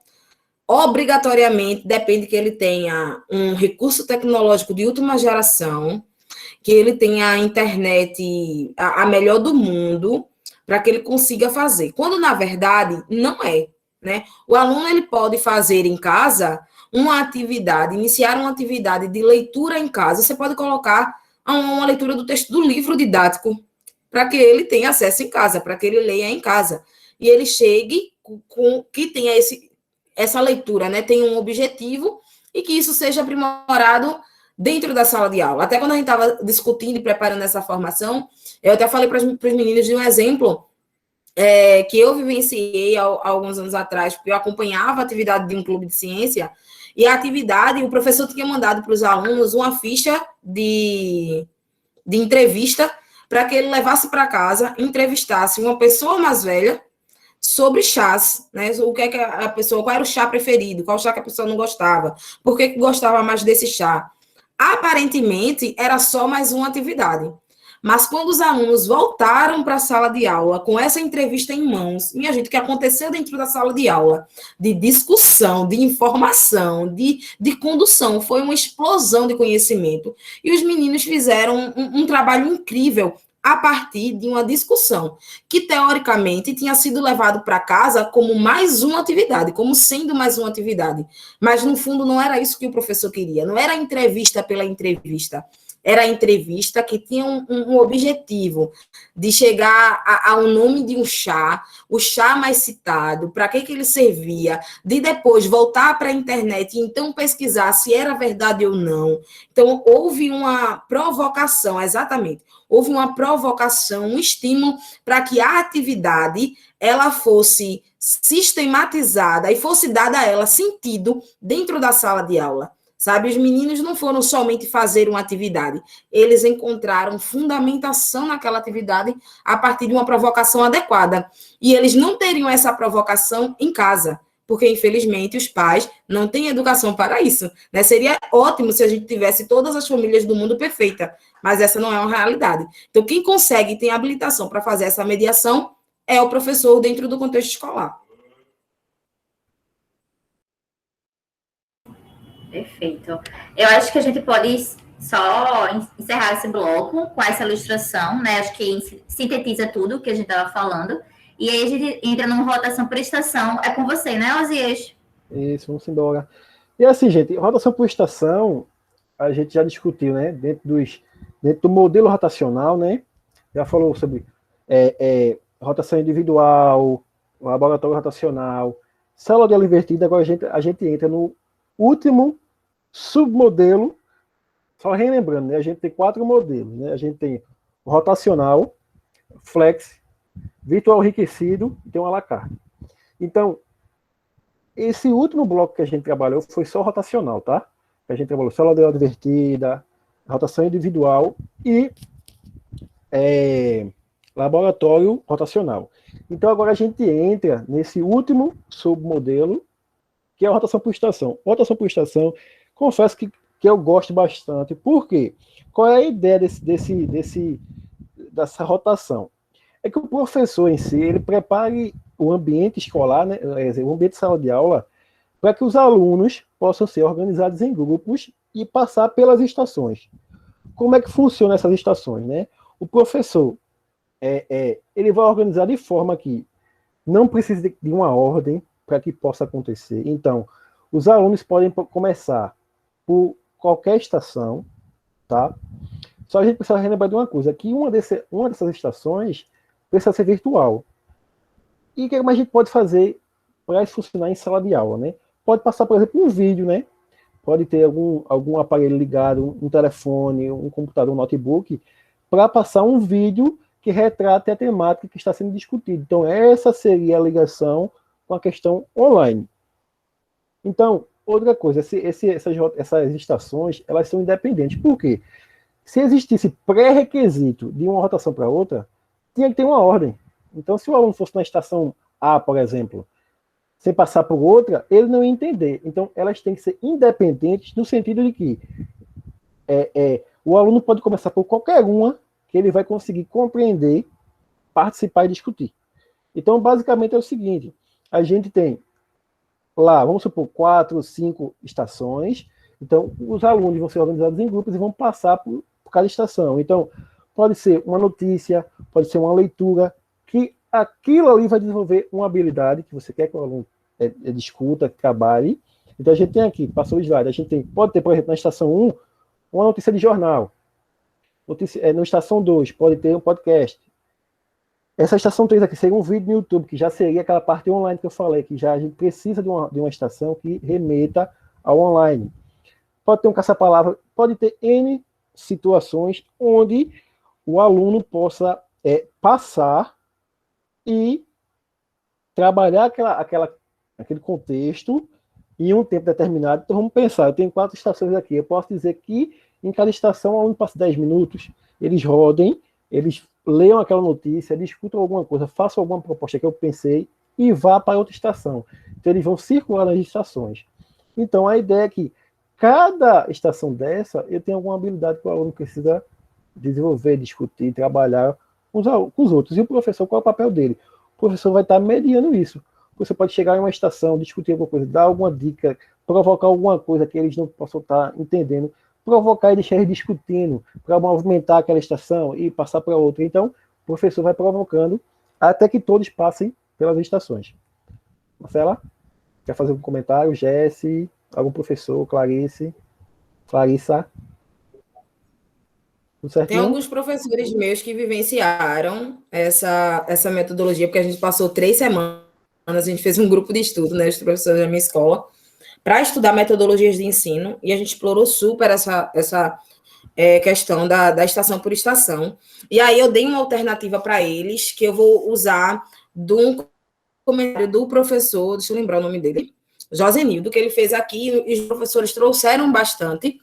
obrigatoriamente depende que ele tenha um recurso tecnológico de última geração, que ele tenha a internet a melhor do mundo, para que ele consiga fazer. Quando, na verdade, não é. Né? O aluno ele pode fazer em casa uma atividade, iniciar uma atividade de leitura em casa. Você pode colocar uma leitura do texto do livro didático, para que ele tenha acesso em casa, para que ele leia em casa. E ele chegue com que tenha essa leitura, né? Tem um objetivo e que isso seja aprimorado dentro da sala de aula. Até quando a gente estava discutindo e preparando essa formação, eu até falei para os meninos de um exemplo que eu vivenciei há alguns anos atrás, porque eu acompanhava a atividade de um clube de ciência, e a atividade, o professor tinha mandado para os alunos uma ficha de entrevista para que ele levasse para casa, entrevistasse uma pessoa mais velha sobre chás, né? O que é que a pessoa, qual era o chá preferido, qual chá que a pessoa não gostava, por que gostava mais desse chá. Aparentemente, era só mais uma atividade. Mas quando os alunos voltaram para a sala de aula com essa entrevista em mãos, minha gente, o que aconteceu dentro da sala de aula, de discussão, de informação, de condução, foi uma explosão de conhecimento. E os meninos fizeram um trabalho incrível a partir de uma discussão, que teoricamente tinha sido levado para casa como mais uma atividade, como sendo mais uma atividade. Mas, no fundo, não era isso que o professor queria, não era entrevista pela entrevista. Era a entrevista que tinha um objetivo de chegar ao nome de um chá, o chá mais citado, para que ele servia, de depois voltar para a internet e então pesquisar se era verdade ou não. Então, houve uma provocação, exatamente, houve uma provocação, um estímulo para que a atividade ela fosse sistematizada e fosse dada a ela sentido dentro da sala de aula. Sabe, os meninos não foram somente fazer uma atividade, eles encontraram fundamentação naquela atividade a partir de uma provocação adequada. E eles não teriam essa provocação em casa, porque, infelizmente, os pais não têm educação para isso, né? Seria ótimo se a gente tivesse todas as famílias do mundo perfeita, mas essa não é uma realidade. Então, quem consegue, tem habilitação para fazer essa mediação é o professor dentro do contexto escolar. Perfeito. Eu acho que a gente pode só encerrar esse bloco com essa ilustração, né? Acho que sintetiza tudo que a gente estava falando. E aí a gente entra numa rotação por estação. É com você, né, Osias? Isso, vamos embora. E assim, gente, rotação por estação, a gente já discutiu, né? Dentro do modelo rotacional, né? Já falou sobre rotação individual, laboratório rotacional, célula de aula invertida. Agora a gente entra no último submodelo, só relembrando, né? A gente tem 4 modelos, né? A gente tem o rotacional, flex, virtual enriquecido e tem um à la carte. Então, esse último bloco que a gente trabalhou foi só rotacional, tá? A gente trabalhou célula de aula invertida, rotação individual e laboratório rotacional. Então, agora a gente entra nesse último submodelo, que é a rotação por estação. Rotação por estação, confesso que eu gosto bastante. Por quê? Qual é a ideia dessa rotação? É que o professor em si, ele prepare o ambiente escolar, né, o ambiente de sala de aula, para que os alunos possam ser organizados em grupos e passar pelas estações. Como é que funciona essas estações, né? O professor, ele vai organizar de forma que não precise de uma ordem para que possa acontecer. Então, os alunos podem começar por qualquer estação, tá? Só a gente precisa lembrar de uma coisa, que uma dessas estações precisa ser virtual. E o que mais a gente pode fazer para isso funcionar em sala de aula, né? Pode passar, por exemplo, um vídeo, né? Pode ter algum aparelho ligado, um telefone, um computador, um notebook, para passar um vídeo que retrate a temática que está sendo discutida. Então, essa seria a ligação com a questão online. Então, outra coisa, essas estações, elas são independentes. Por quê? Se existisse pré-requisito de uma rotação para outra, tinha que ter uma ordem. Então, se o aluno fosse na estação A, por exemplo, sem passar por outra, ele não ia entender. Então, elas têm que ser independentes no sentido de que o aluno pode começar por qualquer uma que ele vai conseguir compreender, participar e discutir. Então, basicamente é o seguinte, a gente tem lá, vamos supor, 4, 5 estações. Então, os alunos vão ser organizados em grupos e vão passar por cada estação. Então, pode ser uma notícia, pode ser uma leitura, que aquilo ali vai desenvolver uma habilidade que você quer que o aluno discuta, trabalhe. Então, a gente tem aqui, passou o slide, pode ter, por exemplo, na estação 1, uma notícia de jornal. Na estação 2, pode ter um podcast. Essa estação 3 aqui seria um vídeo no YouTube, que já seria aquela parte online que eu falei, que já a gente precisa de uma estação que remeta ao online. Pode ter um caça-palavra, pode ter N situações onde o aluno possa passar e trabalhar aquele contexto em um tempo determinado. Então vamos pensar, eu tenho 4 estações aqui, eu posso dizer que em cada estação o aluno passa 10 minutos, eles rodem, eles leiam aquela notícia, discutam alguma coisa, façam alguma proposta que eu pensei e vá para outra estação. Então, eles vão circular nas estações. Então, a ideia é que cada estação dessa, eu tenho alguma habilidade que o aluno precisa desenvolver, discutir, trabalhar com os outros. E o professor, qual é o papel dele? O professor vai estar mediando isso. Você pode chegar em uma estação, discutir alguma coisa, dar alguma dica, provocar alguma coisa que eles não possam estar entendendo, provocar e deixar eles discutindo para movimentar aquela estação e passar para outra. Então, o professor vai provocando até que todos passem pelas estações. Marcela, quer fazer um comentário? Jesse, algum professor, Clarissa? Tem alguns professores meus que vivenciaram essa metodologia, porque a gente passou 3 semanas, a gente fez um grupo de estudo, né, os professores da minha escola, para estudar metodologias de ensino, e a gente explorou super essa questão da estação por estação. E aí eu dei uma alternativa para eles, que eu vou usar de um comentário do professor, deixa eu lembrar o nome dele, Josenildo, que ele fez aqui, e os professores trouxeram bastante.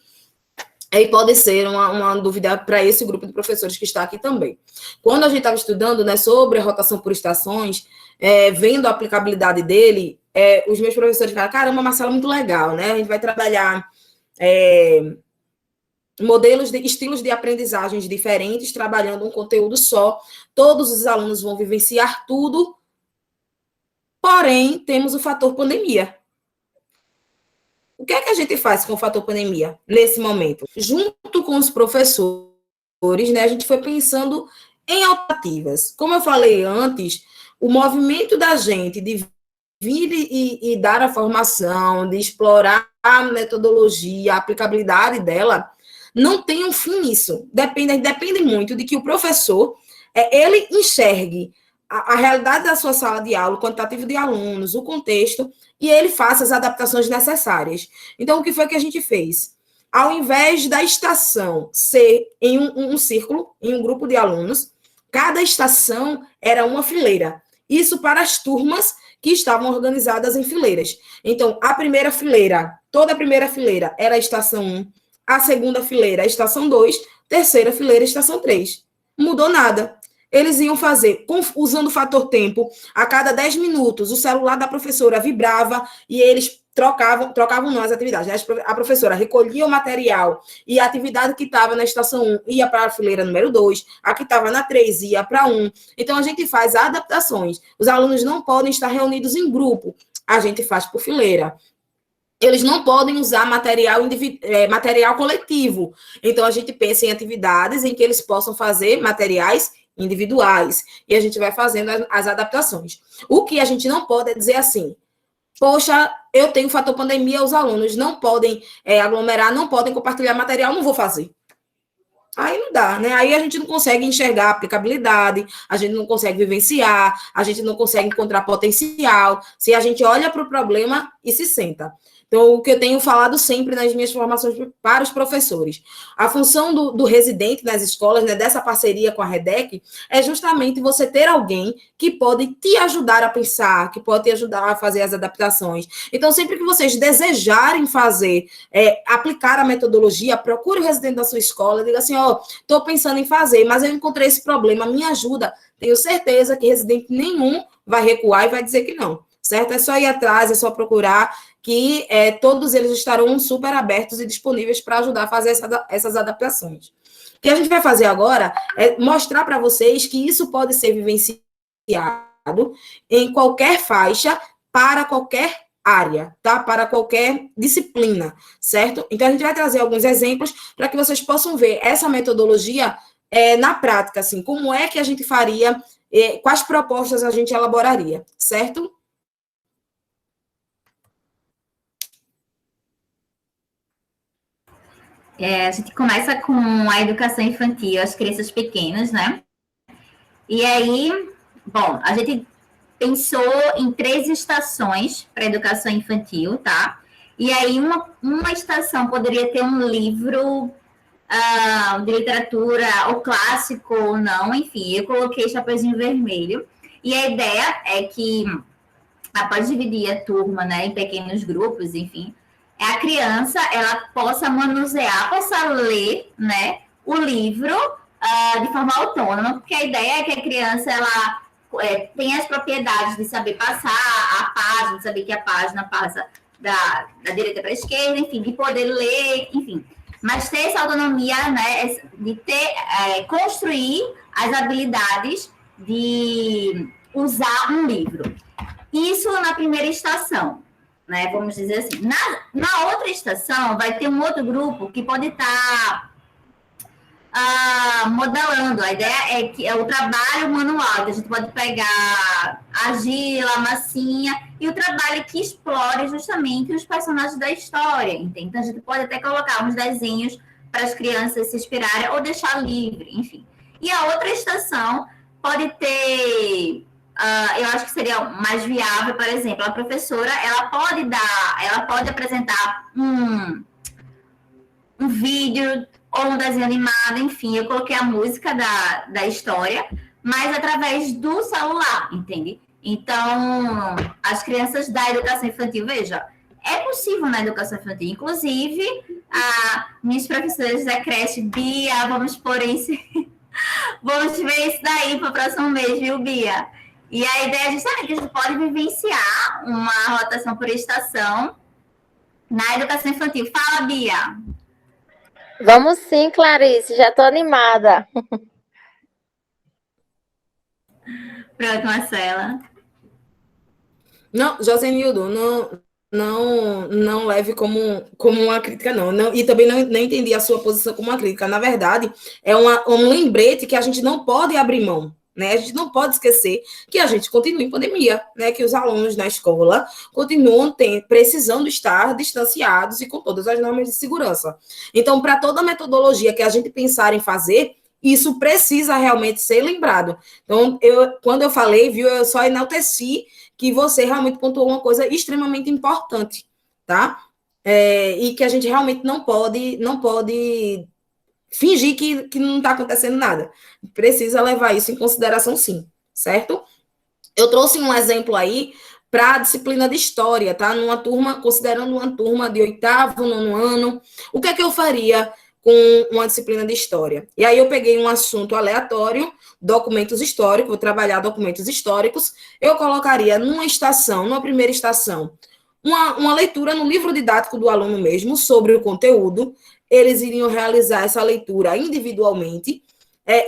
Aí pode ser uma dúvida para esse grupo de professores que está aqui também. Quando a gente estava estudando, né, sobre a rotação por estações, vendo a aplicabilidade dele, os meus professores falaram, caramba, Marcelo, é muito legal, né? A gente vai trabalhar estilos de aprendizagens diferentes, trabalhando um conteúdo só. Todos os alunos vão vivenciar tudo, porém, temos o fator pandemia. O que é que a gente faz com o fator pandemia nesse momento? Junto com os professores, né, a gente foi pensando em alternativas. Como eu falei antes, o movimento da gente de vir e dar a formação, de explorar a metodologia, a aplicabilidade dela, não tem um fim nisso. Depende muito de que o professor ele enxergue a realidade da sua sala de aula, o quantitativo de alunos, o contexto, e ele faça as adaptações necessárias. Então, o que foi que a gente fez? Ao invés da estação ser em um círculo, em um grupo de alunos, cada estação era uma fileira. Isso para as turmas que estavam organizadas em fileiras. Então, a primeira fileira, toda a primeira fileira era a estação 1, a segunda fileira, a estação 2, terceira fileira, a estação 3. Não mudou nada. Eles iam fazer, usando o fator tempo, a cada 10 minutos, o celular da professora vibrava e eles trocavam não as atividades. A professora recolhia o material e a atividade que estava na estação 1 ia para a fileira número 2, a que estava na 3 ia para 1. Então, a gente faz adaptações. Os alunos não podem estar reunidos em grupo, a gente faz por fileira. Eles não podem usar material coletivo. Então, a gente pensa em atividades em que eles possam fazer materiais individuais, e a gente vai fazendo as adaptações. O que a gente não pode é dizer assim, poxa, eu tenho fator pandemia, os alunos não podem aglomerar, não podem compartilhar material, não vou fazer. Aí não dá, né? Aí a gente não consegue enxergar a aplicabilidade, a gente não consegue vivenciar, a gente não consegue encontrar potencial, se a gente olha para o problema e se senta. Então, o que eu tenho falado sempre nas minhas formações para os professores, a função do residente nas escolas, né, dessa parceria com a REDEC, é justamente você ter alguém que pode te ajudar a pensar, que pode te ajudar a fazer as adaptações. Então, sempre que vocês desejarem fazer, aplicar a metodologia, procure o residente da sua escola, diga assim, estou pensando em fazer, mas eu encontrei esse problema, me ajuda. Tenho certeza que residente nenhum vai recuar e vai dizer que não, certo? É só ir atrás, é só procurar, que todos eles estarão super abertos e disponíveis para ajudar a fazer essas adaptações. O que a gente vai fazer agora é mostrar para vocês que isso pode ser vivenciado em qualquer faixa, para qualquer área, tá? Para qualquer disciplina, certo? Então, a gente vai trazer alguns exemplos para que vocês possam ver essa metodologia na prática, assim, como é que a gente faria, quais propostas a gente elaboraria, certo? A gente começa com a educação infantil, as crianças pequenas, né? E aí, bom, a gente pensou em 3 estações para educação infantil, tá? E aí, uma estação poderia ter um livro de literatura, ou clássico, ou não, enfim, eu coloquei Chapeuzinho Vermelho. E a ideia é que, após dividir a turma, né, em pequenos grupos, enfim, a criança, ela possa manusear, possa ler, né, o livro de forma autônoma, porque a ideia é que a criança ela tem as propriedades de saber passar a página, de saber que a página passa da direita para a esquerda, enfim, de poder ler, enfim. Mas ter essa autonomia, né, de construir as habilidades de usar um livro. Isso na primeira estação, né, vamos dizer assim. Na outra estação, vai ter um outro grupo que pode estar modelando. A ideia é que é o trabalho manual, que a gente pode pegar argila, massinha, e o trabalho que explore justamente os personagens da história, entende? Então, a gente pode até colocar uns desenhos para as crianças se inspirarem ou deixar livre, enfim. E a outra estação pode ter... eu acho que seria mais viável, por exemplo, a professora, ela pode apresentar um vídeo ou um desenho animado, enfim, eu coloquei a música da história, mas através do celular, entende? Então, as crianças da educação infantil, veja, é possível na educação infantil, inclusive, minhas professoras da creche, Bia, vamos ver isso daí para o próximo mês, viu, Bia? E a ideia é justamente que a gente pode vivenciar uma rotação por estação na educação infantil. Fala, Bia! Vamos sim, Clarice, já estou animada. Pronto, Marcela. Não, Josenildo, não leve como uma crítica, não. E também não entendi a sua posição como uma crítica. Na verdade, é um lembrete que a gente não pode abrir mão, né? A gente não pode esquecer que a gente continua em pandemia, né? Que os alunos na escola continuam precisando estar distanciados e com todas as normas de segurança. Então, para toda a metodologia que a gente pensar em fazer, isso precisa realmente ser lembrado. Então, quando eu falei, viu, eu só enalteci que você realmente pontuou uma coisa extremamente importante, tá? E que a gente realmente não pode fingir que não está acontecendo nada. Precisa levar isso em consideração, sim, certo? Eu trouxe um exemplo aí para a disciplina de história, tá? Considerando uma turma de 8º, 9º ano, o que é que eu faria com uma disciplina de história? E aí eu peguei um assunto aleatório, documentos históricos, vou trabalhar documentos históricos, eu colocaria numa primeira estação, uma leitura no livro didático do aluno mesmo, sobre o conteúdo, eles iriam realizar essa leitura individualmente.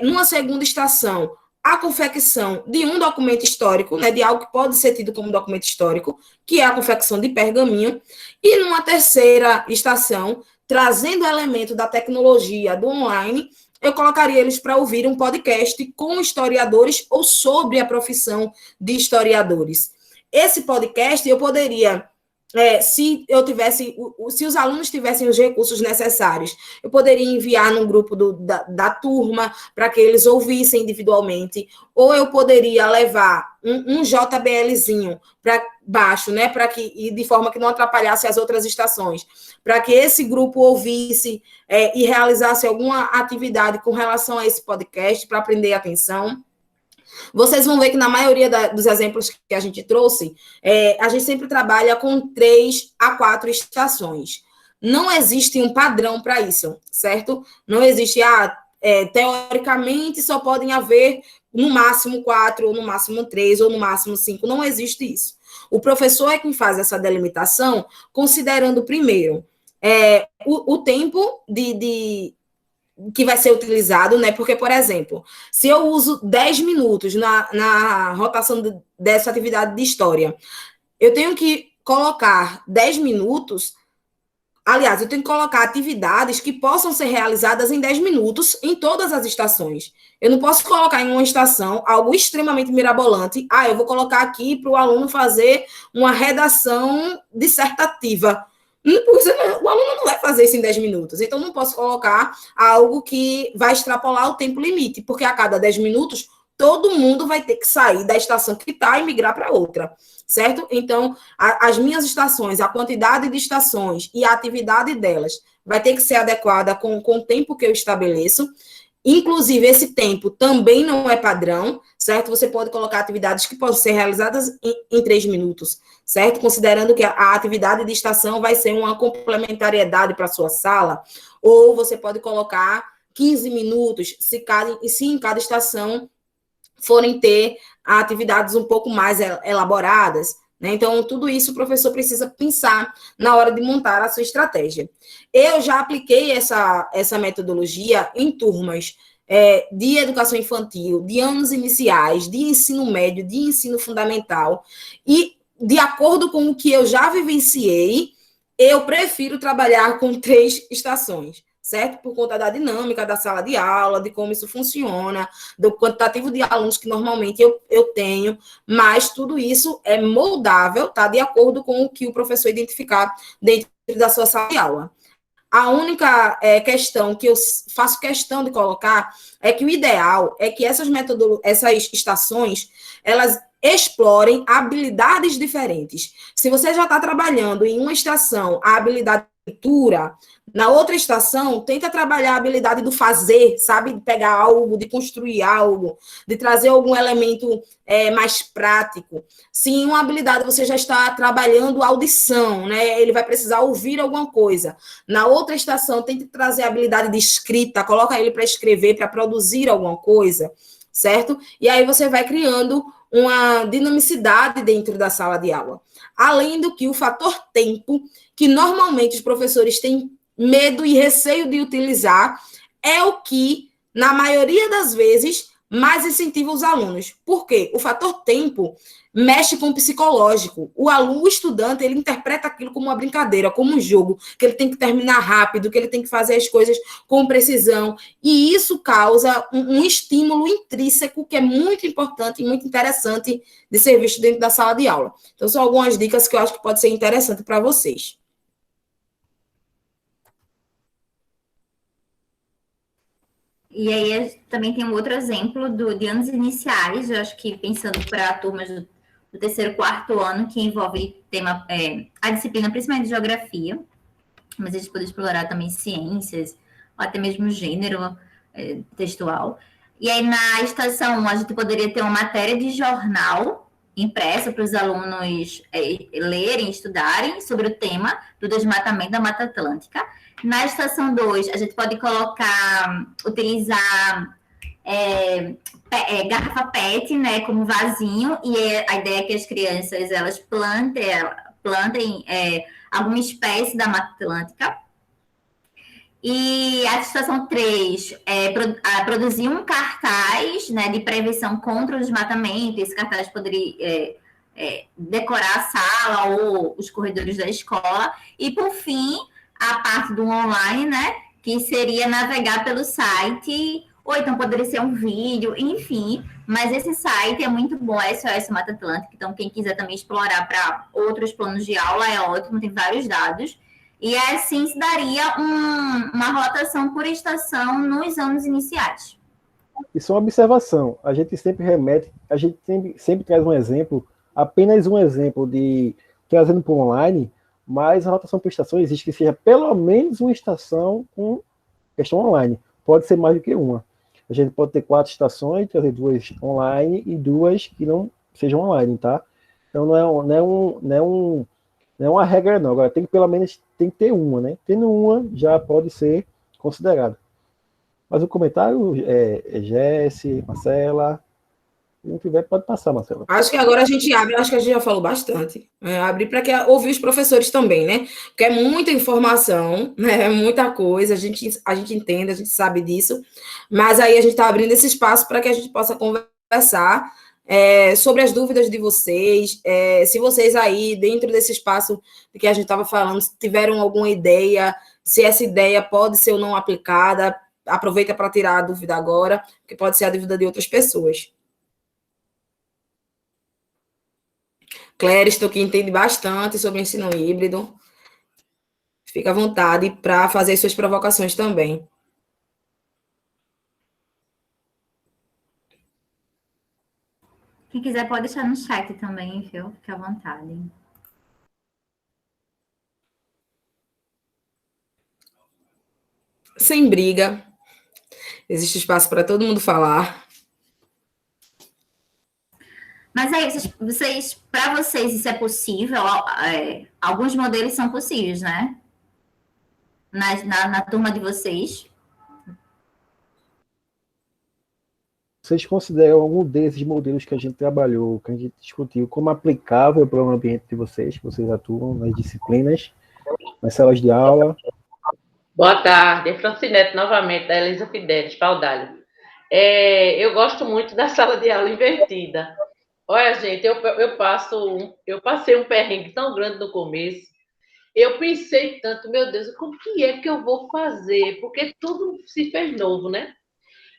Numa segunda estação, a confecção de um documento histórico, né, de algo que pode ser tido como documento histórico, que é a confecção de pergaminho, e numa terceira estação, trazendo o elemento da tecnologia do online, eu colocaria eles para ouvir um podcast com historiadores ou sobre a profissão de historiadores. Esse podcast eu poderia... se os alunos tivessem os recursos necessários, eu poderia enviar no grupo da turma para que eles ouvissem individualmente, ou eu poderia levar um JBLzinho para baixo, né, e de forma que não atrapalhasse as outras estações, para que esse grupo ouvisse e realizasse alguma atividade com relação a esse podcast para prender atenção. Vocês vão ver que na maioria dos exemplos que a gente trouxe, a gente sempre trabalha com 3 a 4 estações. Não existe um padrão para isso, certo? Não existe, teoricamente só podem haver no máximo 4, ou no máximo 3, ou no máximo 5. Não existe isso. O professor é quem faz essa delimitação, considerando primeiro o tempo que vai ser utilizado, né? Porque, por exemplo, se eu uso 10 minutos na rotação dessa atividade de história, eu tenho que colocar 10 minutos, aliás, eu tenho que colocar atividades que possam ser realizadas em 10 minutos em todas as estações. Eu não posso colocar em uma estação algo extremamente mirabolante. Eu vou colocar aqui para o aluno fazer uma redação dissertativa. O aluno não vai fazer isso em 10 minutos, então não posso colocar algo que vai extrapolar o tempo limite, porque a cada 10 minutos todo mundo vai ter que sair da estação que está e migrar para outra, certo? Então, as minhas estações, a quantidade de estações e a atividade delas vai ter que ser adequada com o tempo que eu estabeleço. Inclusive, esse tempo também não é padrão, certo? Você pode colocar atividades que podem ser realizadas em 3 minutos, certo? Considerando que a atividade de estação vai ser uma complementariedade para a sua sala, ou você pode colocar 15 minutos, se em cada estação forem ter atividades um pouco mais elaboradas, né? Então, tudo isso o professor precisa pensar na hora de montar a sua estratégia. Eu já apliquei essa metodologia em turmas de educação infantil, de anos iniciais, de ensino médio, de ensino fundamental, e de acordo com o que eu já vivenciei, eu prefiro trabalhar com 3 estações, certo? Por conta da dinâmica da sala de aula, de como isso funciona, do quantitativo de alunos que normalmente eu tenho, mas tudo isso é moldável, tá? De acordo com o que o professor identificar dentro da sua sala de aula. A única questão que eu faço questão de colocar é que o ideal é que essas estações, elas explorem habilidades diferentes. Se você já está trabalhando em uma estação a habilidade de leitura, na outra estação, tenta trabalhar a habilidade do fazer, sabe? De pegar algo, de construir algo, de trazer algum elemento mais prático. Se em uma habilidade você já está trabalhando audição, né? Ele vai precisar ouvir alguma coisa. Na outra estação, tenta trazer a habilidade de escrita, coloca ele para escrever, para produzir alguma coisa, certo? E aí você vai criando uma dinamicidade dentro da sala de aula. Além do que o fator tempo, que normalmente os professores têm medo e receio de utilizar, é o que, na maioria das vezes, mais incentiva os alunos. Por quê? O fator tempo mexe com o psicológico. O estudante, ele interpreta aquilo como uma brincadeira, como um jogo, que ele tem que terminar rápido, que ele tem que fazer as coisas com precisão, e isso causa um estímulo intrínseco que é muito importante e muito interessante de ser visto dentro da sala de aula. Então, são algumas dicas que eu acho que pode ser interessante para vocês. E aí também tem um outro exemplo de anos iniciais, eu acho que pensando para turmas do terceiro, quarto ano, que envolve a disciplina principalmente de geografia, mas a gente pode explorar também ciências, ou até mesmo gênero textual. E aí na estação 1 a gente poderia ter uma matéria de jornal impressa para os alunos lerem, estudarem sobre o tema do desmatamento da Mata Atlântica. Na estação 2, a gente pode utilizar garrafa PET, né, como vasinho, e a ideia é que as crianças elas plantem alguma espécie da Mata Atlântica. E a estação 3 produzir um cartaz, né, de prevenção contra o desmatamento. Esse cartaz poderia decorar a sala ou os corredores da escola. E, por fim, a parte do online, né, que seria navegar pelo site, ou então poderia ser um vídeo, enfim. Mas esse site é muito bom, é SOS Mata Atlântica. Então, quem quiser também explorar para outros planos de aula é ótimo, tem vários dados. E assim se daria uma rotação por estação nos anos iniciais. Isso é uma observação. A gente sempre sempre traz um exemplo, apenas um exemplo de trazendo para o online, mas a rotação por estação existe que seja pelo menos uma estação com questão online. Pode ser mais do que uma. A gente pode ter 4 estações, trazer 2 online e 2 que não sejam online, tá? Então não é uma regra, não. Agora, pelo menos tem que ter uma, né? Tendo uma, já pode ser considerado. Mas o comentário Jesse, Marcela. Se não tiver, pode passar, Marcela. Acho que agora a gente abre, acho que a gente já falou bastante. Abrir para ouvir os professores também, né? Porque é muita informação, né? É muita coisa, a gente entende, a gente sabe disso. Mas aí a gente está abrindo esse espaço para que a gente possa conversar sobre as dúvidas de vocês, se vocês aí, dentro desse espaço que a gente estava falando, tiveram alguma ideia, se essa ideia pode ser ou não aplicada, aproveita para tirar a dúvida agora, que pode ser a dúvida de outras pessoas. Clériston, que entende bastante sobre ensino híbrido, fica à vontade para fazer suas provocações também. Quem quiser pode deixar no chat também, viu? Fica à vontade. Sem briga. Existe espaço para todo mundo falar. Mas aí, para vocês, isso é possível? Alguns modelos são possíveis, né? Na turma de vocês. vocês consideram algum desses modelos que a gente trabalhou, que a gente discutiu, como aplicável para o ambiente de vocês, que vocês atuam nas disciplinas, nas salas de aula? Boa tarde, é Francinete novamente, da Elisa Fidelis, Paudalho. Eu gosto muito da sala de aula invertida. Olha, gente, eu passei um perrengue tão grande no começo. Eu pensei tanto, meu Deus, como que é que eu vou fazer? Porque tudo se fez novo, né?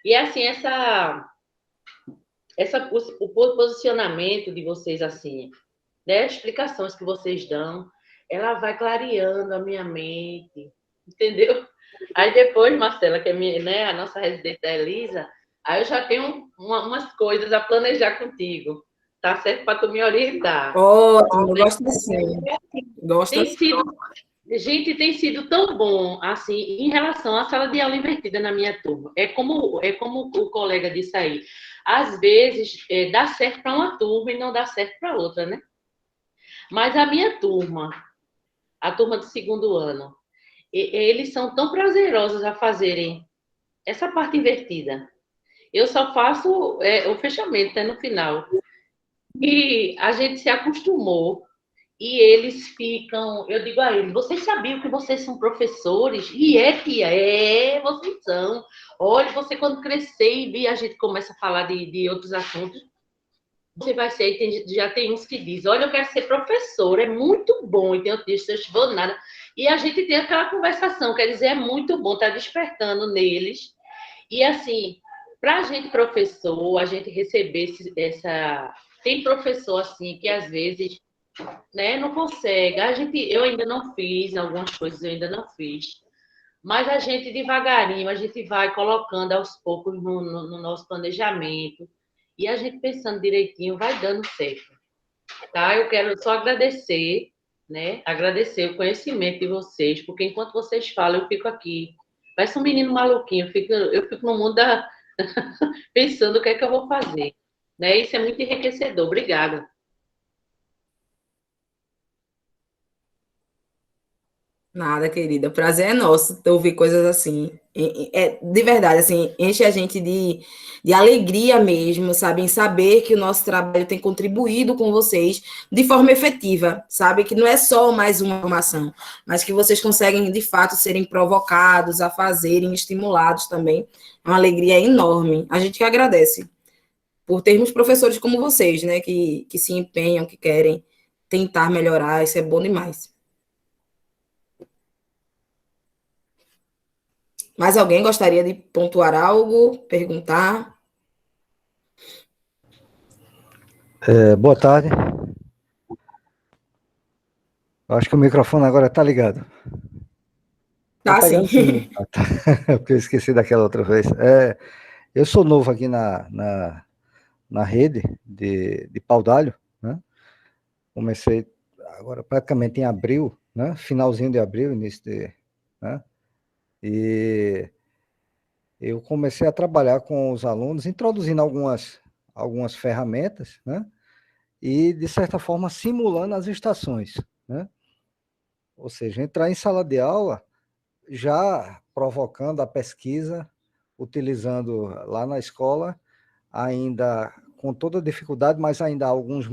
E assim, o posicionamento de vocês, assim, né? As explicações que vocês dão, ela vai clareando a minha mente, entendeu? Aí depois, Marcela, que é minha, né, a nossa residente da Elisa, aí eu já tenho umas coisas a planejar contigo, tá certo? Para tu me orientar. Ótimo, eu gosto assim. Gosto Tem assim. sido, gente, tem sido tão bom, assim, em relação à sala de aula invertida na minha turma. É como o colega disse aí. Às vezes, dá certo para uma turma e não dá certo para outra, né? Mas a minha turma, a turma do segundo ano, eles são tão prazerosos a fazerem essa parte invertida. Eu só faço o fechamento, no final. E a gente se acostumou. E eles ficam, eu digo a eles, vocês sabiam que vocês são professores? E tia, vocês são. Olha, você quando crescer e a gente começa a falar de outros assuntos, você vai ser, já tem uns que dizem, olha, eu quero ser professor, é muito bom, e tem outros que dizem, eu vou nada. E a gente tem aquela conversação, quer dizer, é muito bom, tá despertando neles. E assim, para a gente professor, a gente receber essa... Tem professor assim que às vezes, né, não consegue. Eu ainda não fiz, algumas coisas eu ainda não fiz. Mas a gente devagarinho, a gente vai colocando aos poucos no nosso planejamento. E a gente pensando direitinho, vai dando certo. Tá? Eu quero só agradecer, né? Agradecer o conhecimento de vocês, porque enquanto vocês falam, eu fico aqui. Parece um menino maluquinho, eu fico no mundo pensando o que é que eu vou fazer. Né? Isso é muito enriquecedor. Obrigada. Nada, querida. Prazer é nosso ter ouvir coisas assim. De verdade, assim, enche a gente de alegria mesmo, sabe? Em saber que o nosso trabalho tem contribuído com vocês de forma efetiva, sabe? Que não é só mais uma formação, mas que vocês conseguem, de fato, serem provocados a fazerem, estimulados também. É uma alegria enorme. A gente que agradece por termos professores como vocês, né? Que se empenham, que querem tentar melhorar. Isso é bom demais. Mais alguém gostaria de pontuar algo, perguntar? Boa tarde. Acho que o microfone agora está ligado. Tá, sim. Porque eu esqueci daquela outra vez. Eu sou novo aqui na rede de Paudalho, né? Comecei agora praticamente em abril, né? Finalzinho de abril, início de... Né? E eu comecei a trabalhar com os alunos, introduzindo algumas ferramentas, né? E, de certa forma, simulando as estações, né? Ou seja, entrar em sala de aula já provocando a pesquisa, utilizando lá na escola, ainda com toda a dificuldade, mas ainda alguns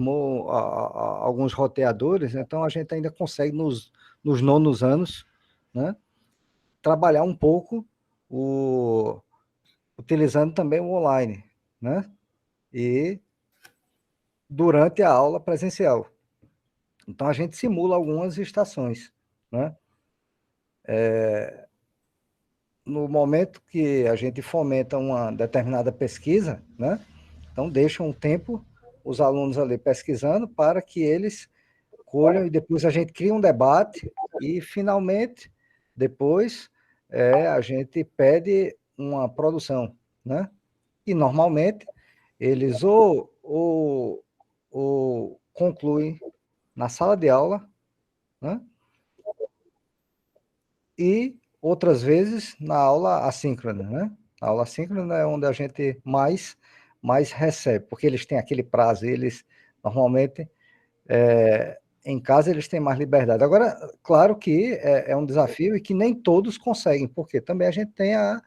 roteadores, então a gente ainda consegue, nos nonos anos, né, trabalhar um pouco, utilizando também o online, né, e durante a aula presencial. Então, a gente simula algumas estações, né? No momento que a gente fomenta uma determinada pesquisa, né? Então, deixa um tempo os alunos ali pesquisando para que eles colham, e depois a gente cria um debate e, finalmente, depois a gente pede uma produção, né? E, normalmente, eles ou concluem na sala de aula, né? E outras vezes na aula assíncrona, né? A aula assíncrona é onde a gente mais recebe, porque eles têm aquele prazo, eles normalmente em casa eles têm mais liberdade. Agora, claro que é um desafio e que nem todos conseguem, porque também a gente tem a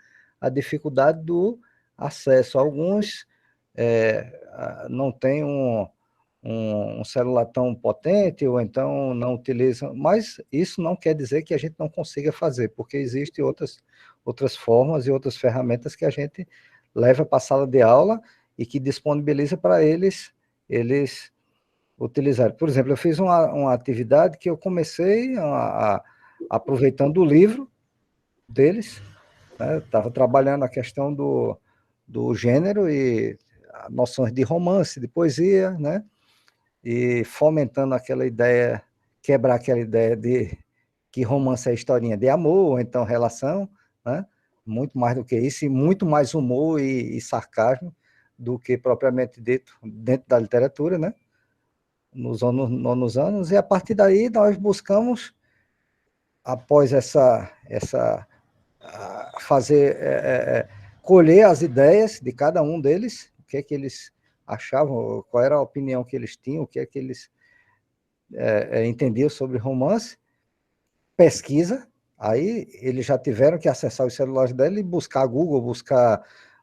dificuldade do acesso. Alguns não tem um celular tão potente, ou então não utiliza, mas isso não quer dizer que a gente não consiga fazer, porque existem outras formas e outras ferramentas que a gente leva para a sala de aula e que disponibiliza para eles utilizarem. Por exemplo, eu fiz uma atividade que eu comecei aproveitando o livro deles, né? Estava trabalhando a questão do gênero e noções de romance, de poesia, né? E fomentando aquela ideia, quebrar aquela ideia de que romance é historinha de amor, ou então relação, né? Muito mais do que isso, e muito mais humor e sarcasmo do que propriamente dito dentro da literatura, né? Nos nonos anos, e a partir daí nós buscamos, após fazer, colher as ideias de cada um deles, o que é que eles achavam, qual era a opinião que eles tinham, o que é que eles entendiam sobre romance, pesquisa, aí eles já tiveram que acessar os celulares dele e buscar Google,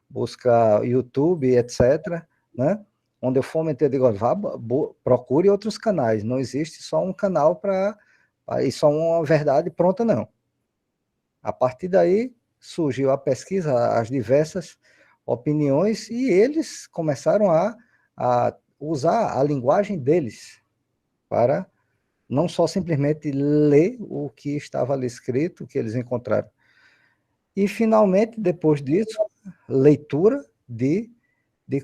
buscar YouTube, etc., né? Onde eu fomentei, eu digo, procure outros canais, não existe só um canal para ir só uma verdade pronta, não. A partir daí surgiu a pesquisa, as diversas opiniões, e eles começaram a usar a linguagem deles para não só simplesmente ler o que estava ali escrito, o que eles encontraram. E, finalmente, depois disso, leitura de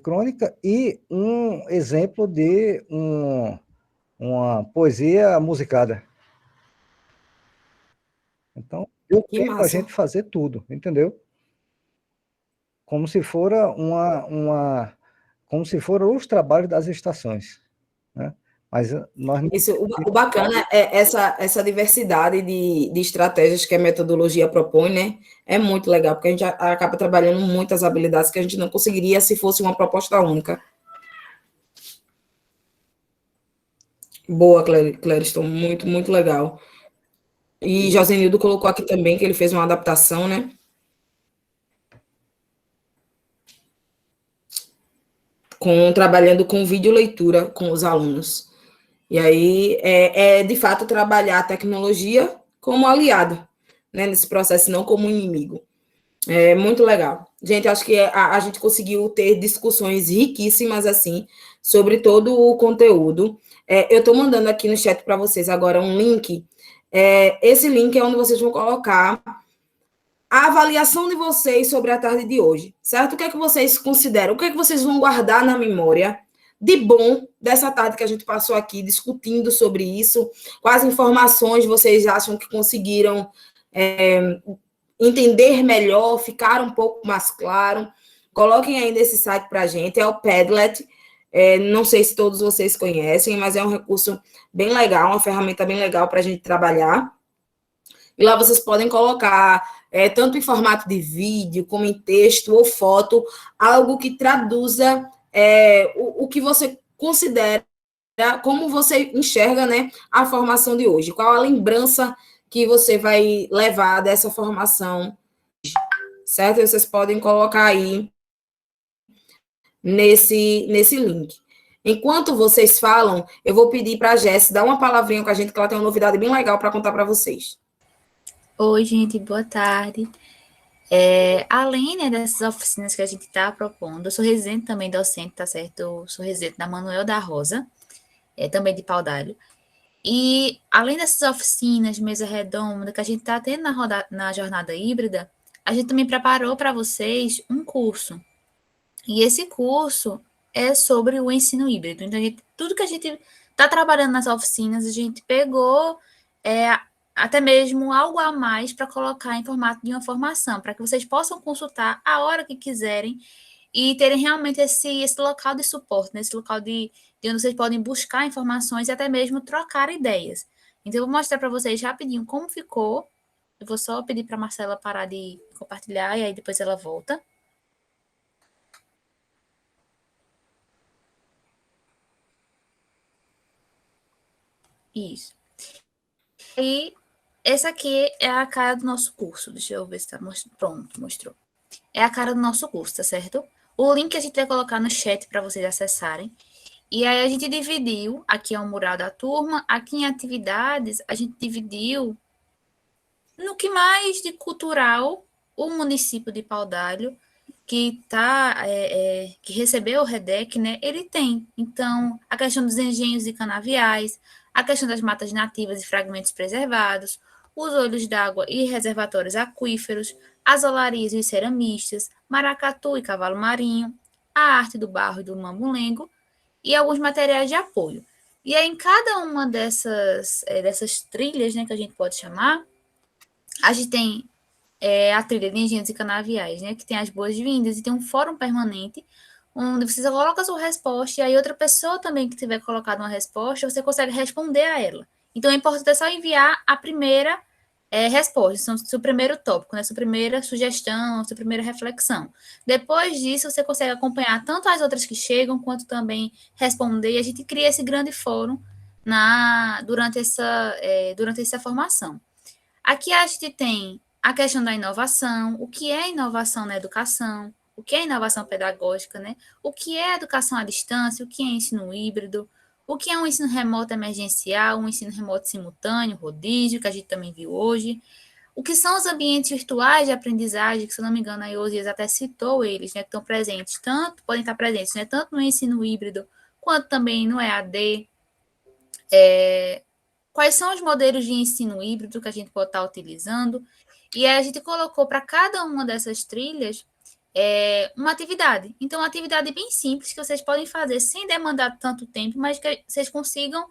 crônica e um exemplo de uma poesia musicada. Então, deu Que tempo a massa. gente fazer tudo, entendeu? Como se fora como se foram os trabalhos das estações, né? Mas nós não... Isso, o bacana é essa diversidade de estratégias que a metodologia propõe, né? É muito legal, porque a gente acaba trabalhando muitas habilidades que a gente não conseguiria se fosse uma proposta única. Boa, Clériston, muito, muito legal. E Josenildo colocou aqui também que ele fez uma adaptação, né? Trabalhando com videoleitura com os alunos. E aí, de fato, trabalhar a tecnologia como aliado, né, nesse processo, não como inimigo. É muito legal. Gente, acho que a gente conseguiu ter discussões riquíssimas, assim, sobre todo o conteúdo. Eu estou mandando aqui no chat para vocês agora um link. Esse link é onde vocês vão colocar a avaliação de vocês sobre a tarde de hoje, certo? O que é que vocês consideram? O que é que vocês vão guardar na memória de bom dessa tarde que a gente passou aqui discutindo sobre isso? Quais informações vocês acham que conseguiram entender melhor, ficar um pouco mais claro? Coloquem aí nesse site para a gente, é o Padlet. Não sei se todos vocês conhecem, mas é um recurso bem legal, uma ferramenta bem legal para a gente trabalhar. E lá vocês podem colocar, tanto em formato de vídeo, como em texto ou foto, algo que traduza o que você considera, como você enxerga, né, a formação de hoje. Qual a lembrança que você vai levar dessa formação, certo? Vocês podem colocar aí nesse link. Enquanto vocês falam, eu vou pedir para a Jess dar uma palavrinha com a gente, que ela tem uma novidade bem legal para contar para vocês. Oi, gente, boa tarde. Além, né, dessas oficinas que a gente está propondo, eu sou residente também docente, tá certo? Eu sou residente da Manuel da Rosa, também de Paudalho. E, além dessas oficinas, mesa redonda, que a gente está tendo na jornada híbrida, a gente também preparou para vocês um curso. E esse curso é sobre o ensino híbrido. Então, tudo que a gente está trabalhando nas oficinas, a gente pegou até mesmo algo a mais para colocar em formato de uma formação, para que vocês possam consultar a hora que quiserem e terem realmente esse local de suporte, né? Esse local de onde vocês podem buscar informações e até mesmo trocar ideias. Então, eu vou mostrar para vocês rapidinho como ficou. Eu vou só pedir para a Marcela parar de compartilhar e aí depois ela volta. Isso. E essa aqui é a cara do nosso curso. Deixa eu ver se está pronto, mostrou. É a cara do nosso curso, tá certo? O link a gente vai colocar no chat para vocês acessarem. E aí a gente dividiu, aqui é o mural da turma, aqui em atividades, a gente dividiu no que mais de cultural o município de Paudalho, que que recebeu o REDEC, né, ele tem. Então, a questão dos engenhos e canaviais, a questão das matas nativas e fragmentos preservados, os olhos d'água e reservatórios aquíferos, as olarias e os ceramistas, maracatu e cavalo marinho, a arte do barro e do mamulengo e alguns materiais de apoio. E aí, em cada uma dessas trilhas, né, que a gente pode chamar, a gente tem a trilha de engenhos e canaviais, né, que tem as boas-vindas e tem um fórum permanente, onde você coloca a sua resposta e aí outra pessoa também que tiver colocado uma resposta, você consegue responder a ela. Então, é importante só enviar a primeira resposta, seu primeiro tópico, né, sua primeira sugestão, sua primeira reflexão. Depois disso, você consegue acompanhar tanto as outras que chegam, quanto também responder, e a gente cria esse grande fórum durante essa formação. Aqui a gente tem a questão da inovação, o que é inovação na educação, o que é inovação pedagógica, né? O que é educação à distância, o que é ensino híbrido, o que é um ensino remoto emergencial, um ensino remoto simultâneo, rodízio, que a gente também viu hoje. O que são os ambientes virtuais de aprendizagem, que, se eu não me engano, a Iosias até citou eles, né? Que estão presentes, podem estar presentes, né? Tanto no ensino híbrido, quanto também no EAD. Quais são os modelos de ensino híbrido que a gente pode estar utilizando? E aí a gente colocou para cada uma dessas trilhas uma atividade. Então, uma atividade bem simples que vocês podem fazer sem demandar tanto tempo, mas que vocês consigam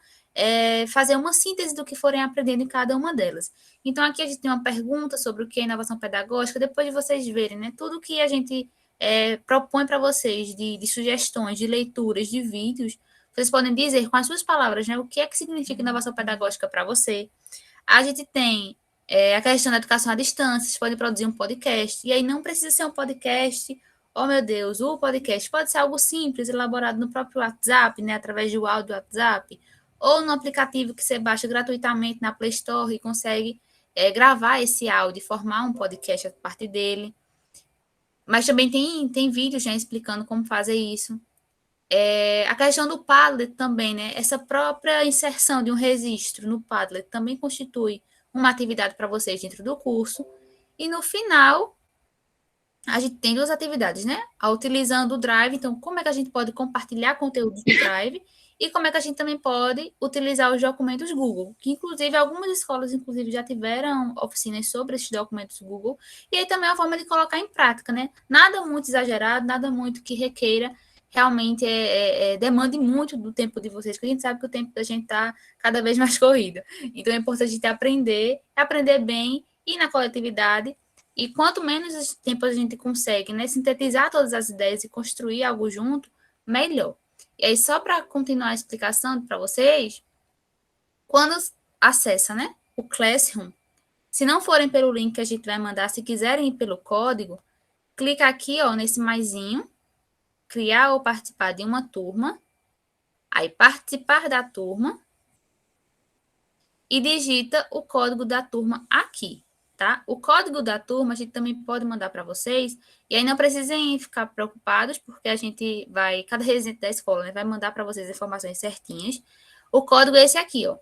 fazer uma síntese do que forem aprendendo em cada uma delas. Então, aqui a gente tem uma pergunta sobre o que é inovação pedagógica, depois de vocês verem, né, tudo que a gente propõe para vocês de sugestões, de leituras, de vídeos, vocês podem dizer com as suas palavras, né, o que é que significa inovação pedagógica para você. A gente tem a questão da educação à distância, vocês podem produzir um podcast, e aí não precisa ser um podcast, oh meu Deus, o podcast pode ser algo simples, elaborado no próprio WhatsApp, né, através do áudio do WhatsApp, ou no aplicativo que você baixa gratuitamente na Play Store e consegue gravar esse áudio e formar um podcast a partir dele. Mas também tem vídeos já explicando como fazer isso. A questão do Padlet também, né, essa própria inserção de um registro no Padlet também constitui uma atividade para vocês dentro do curso. E no final, a gente tem 2 atividades, né? Utilizando o Drive, então, como é que a gente pode compartilhar conteúdos no Drive e como é que a gente também pode utilizar os documentos Google, que, inclusive, algumas escolas, inclusive, já tiveram oficinas sobre esses documentos Google, e aí também é uma forma de colocar em prática, né? Nada muito exagerado, nada muito que requeira realmente demande muito do tempo de vocês, porque a gente sabe que o tempo da gente está cada vez mais corrido. Então, é importante a gente aprender bem, ir na coletividade, e quanto menos tempo a gente consegue, né, sintetizar todas as ideias e construir algo junto, melhor. E aí, só para continuar a explicação para vocês, quando acessa, né, o Classroom, se não forem pelo link que a gente vai mandar, se quiserem ir pelo código, clica aqui, ó, nesse maisinho, criar ou participar de uma turma, aí participar da turma, e digita o código da turma aqui, tá? O código da turma a gente também pode mandar para vocês, e aí não precisem ficar preocupados, porque a gente vai, cada residente da escola, né, vai mandar para vocês informações certinhas. O código é esse aqui, ó,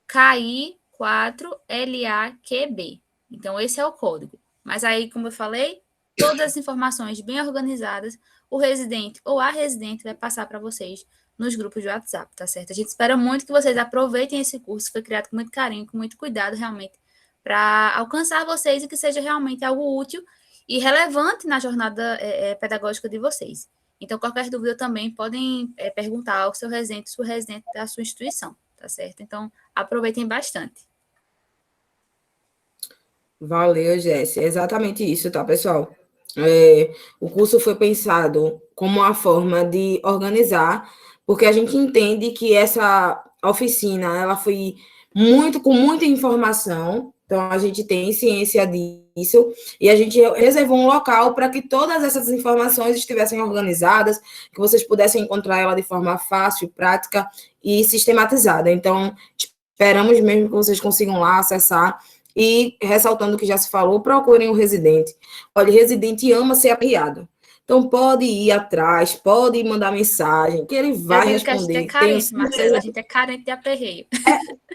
KI4LAQB. Então, esse é o código. Mas aí, como eu falei, todas as informações bem organizadas, o residente ou a residente vai passar para vocês nos grupos de WhatsApp, tá certo? A gente espera muito que vocês aproveitem esse curso, foi criado com muito carinho, com muito cuidado, realmente, para alcançar vocês e que seja realmente algo útil e relevante na jornada pedagógica de vocês. Então, qualquer dúvida também podem perguntar ao seu residente, sua residente da sua instituição, tá certo? Então, aproveitem bastante. Valeu, Jéssica. É exatamente isso, tá, pessoal? O curso foi pensado como uma forma de organizar, porque a gente entende que essa oficina ela foi com muita informação, então a gente tem ciência disso, e a gente reservou um local para que todas essas informações estivessem organizadas, que vocês pudessem encontrar ela de forma fácil, prática e sistematizada. Então, esperamos mesmo que vocês consigam lá acessar. E, ressaltando o que já se falou, procurem o residente. Olha, o residente ama ser apoiado. Então, pode ir atrás, pode mandar mensagem, que ele vai responder. Que a gente é carente, Marcela, a gente é carente de aperreio.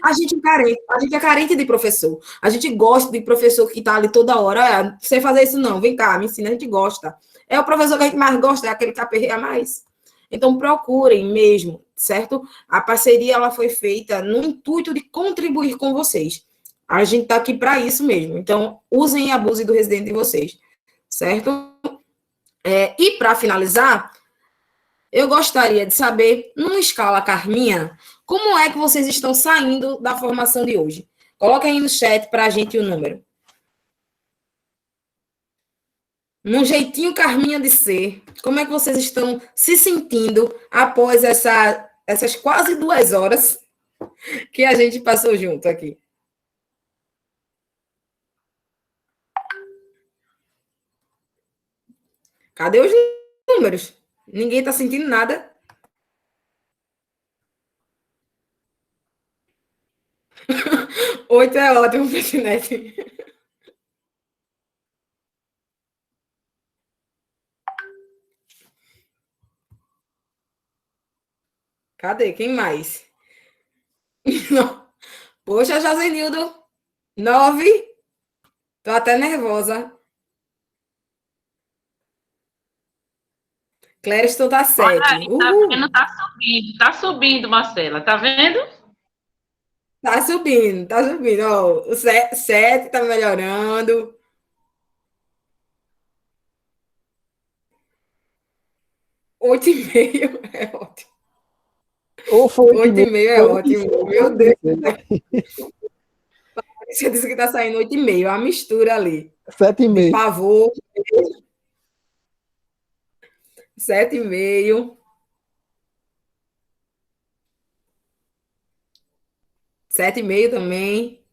A gente é carente de professor. A gente gosta de professor que está ali toda hora. Não sei fazer isso não, vem cá, me ensina, a gente gosta. É o professor que a gente mais gosta, é aquele que aperreia mais. Então, procurem mesmo, certo? A parceria ela foi feita no intuito de contribuir com vocês. A gente está aqui para isso mesmo. Então, usem e abusem do residente de vocês, certo? E para finalizar, eu gostaria de saber, numa escala Carminha, como é que vocês estão saindo da formação de hoje? Coloquem aí no chat para a gente o número. Num jeitinho Carminha de ser, como é que vocês estão se sentindo após essas quase 2 horas que a gente passou junto aqui? Cadê os números? Ninguém está sentindo nada. Oito é ótimo, Petinete. Cadê? Quem mais? Não. Poxa, Josenildo. 9. Tô até nervosa. Clériston tá 7. Olha, tá vendo? Tá subindo, Marcela. Tá vendo? Tá subindo, tá subindo. Ó, o 7 tá melhorando. 8,5 é ótimo. Ou foi 8,5 é ótimo. Meu Deus. Você disse que tá saindo 8,5. A mistura ali. 7,5. Por favor. 7,5. 7,5 também.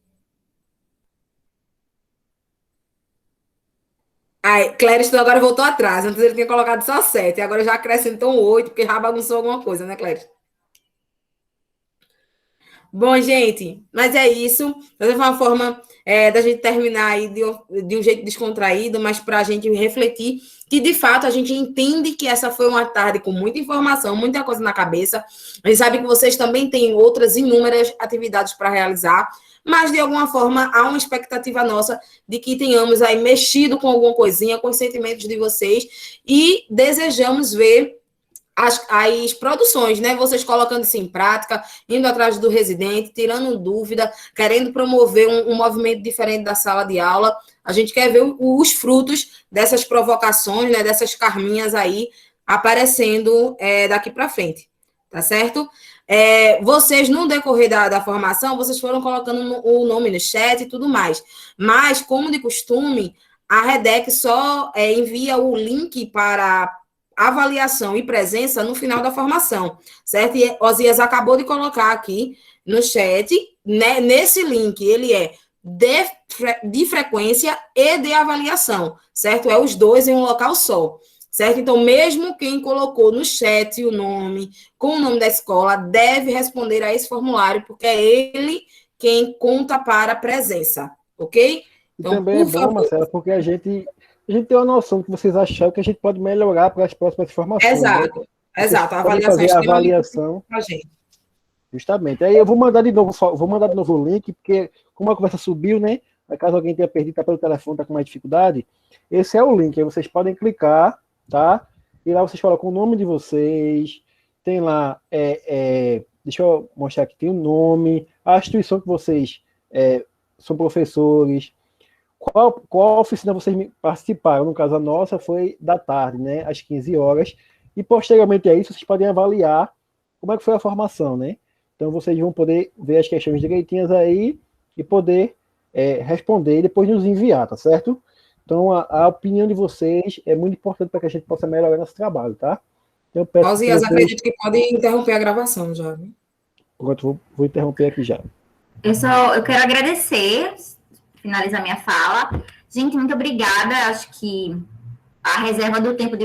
Aí, Clériston agora voltou atrás. Antes ele tinha colocado só 7. Agora já acrescentou 8, porque já bagunçou alguma coisa, né, Clériston? Bom, gente, mas é isso. Essa foi uma forma da gente terminar aí de um jeito descontraído, mas para a gente refletir que, de fato, a gente entende que essa foi uma tarde com muita informação, muita coisa na cabeça. A gente sabe que vocês também têm outras inúmeras atividades para realizar, mas, de alguma forma, há uma expectativa nossa de que tenhamos aí mexido com alguma coisinha, com os sentimentos de vocês e desejamos ver as produções, né? Vocês colocando isso em prática, indo atrás do residente, tirando dúvida, querendo promover um movimento diferente da sala de aula. A gente quer ver os frutos dessas provocações, né? Dessas carminhas aí aparecendo daqui para frente, tá certo? Vocês, no decorrer da formação, vocês foram colocando o nome no chat e tudo mais. Mas, como de costume, a REDEC só envia o link para avaliação e presença no final da formação, certo? E Osias acabou de colocar aqui no chat, né, nesse link, ele é de frequência e de avaliação, certo? É os dois em um local só, certo? Então, mesmo quem colocou no chat o nome, com o nome da escola, deve responder a esse formulário, porque é ele quem conta para a presença, ok? Então, também é bom, Marcela, porque a gente tem uma noção do que vocês acharam que a gente pode melhorar para as próximas formações. Exato, né? exato. A avaliação. Pra gente. Justamente. Aí eu vou mandar de novo o link, porque como a conversa subiu, né? Caso alguém tenha perdido, tá pelo telefone, tá com mais dificuldade, esse é o link. Aí vocês podem clicar, tá? E lá vocês colocam o nome de vocês, tem lá, deixa eu mostrar aqui, tem o nome, a instituição que vocês são professores, qual oficina vocês participaram. No caso, a nossa foi da tarde, né, às 15 horas, e posteriormente a isso, vocês podem avaliar como é que foi a formação, né? Então, vocês vão poder ver as questões direitinhas aí e poder responder e depois nos enviar, tá certo? Então, a opinião de vocês é muito importante para que a gente possa melhorar nosso trabalho, tá? Então, eu peço Osias, acredito que pode interromper a gravação já. Pronto, vou interromper aqui já. Eu quero agradecer, finalizar minha fala. Gente, muito obrigada. Acho que a reserva do tempo de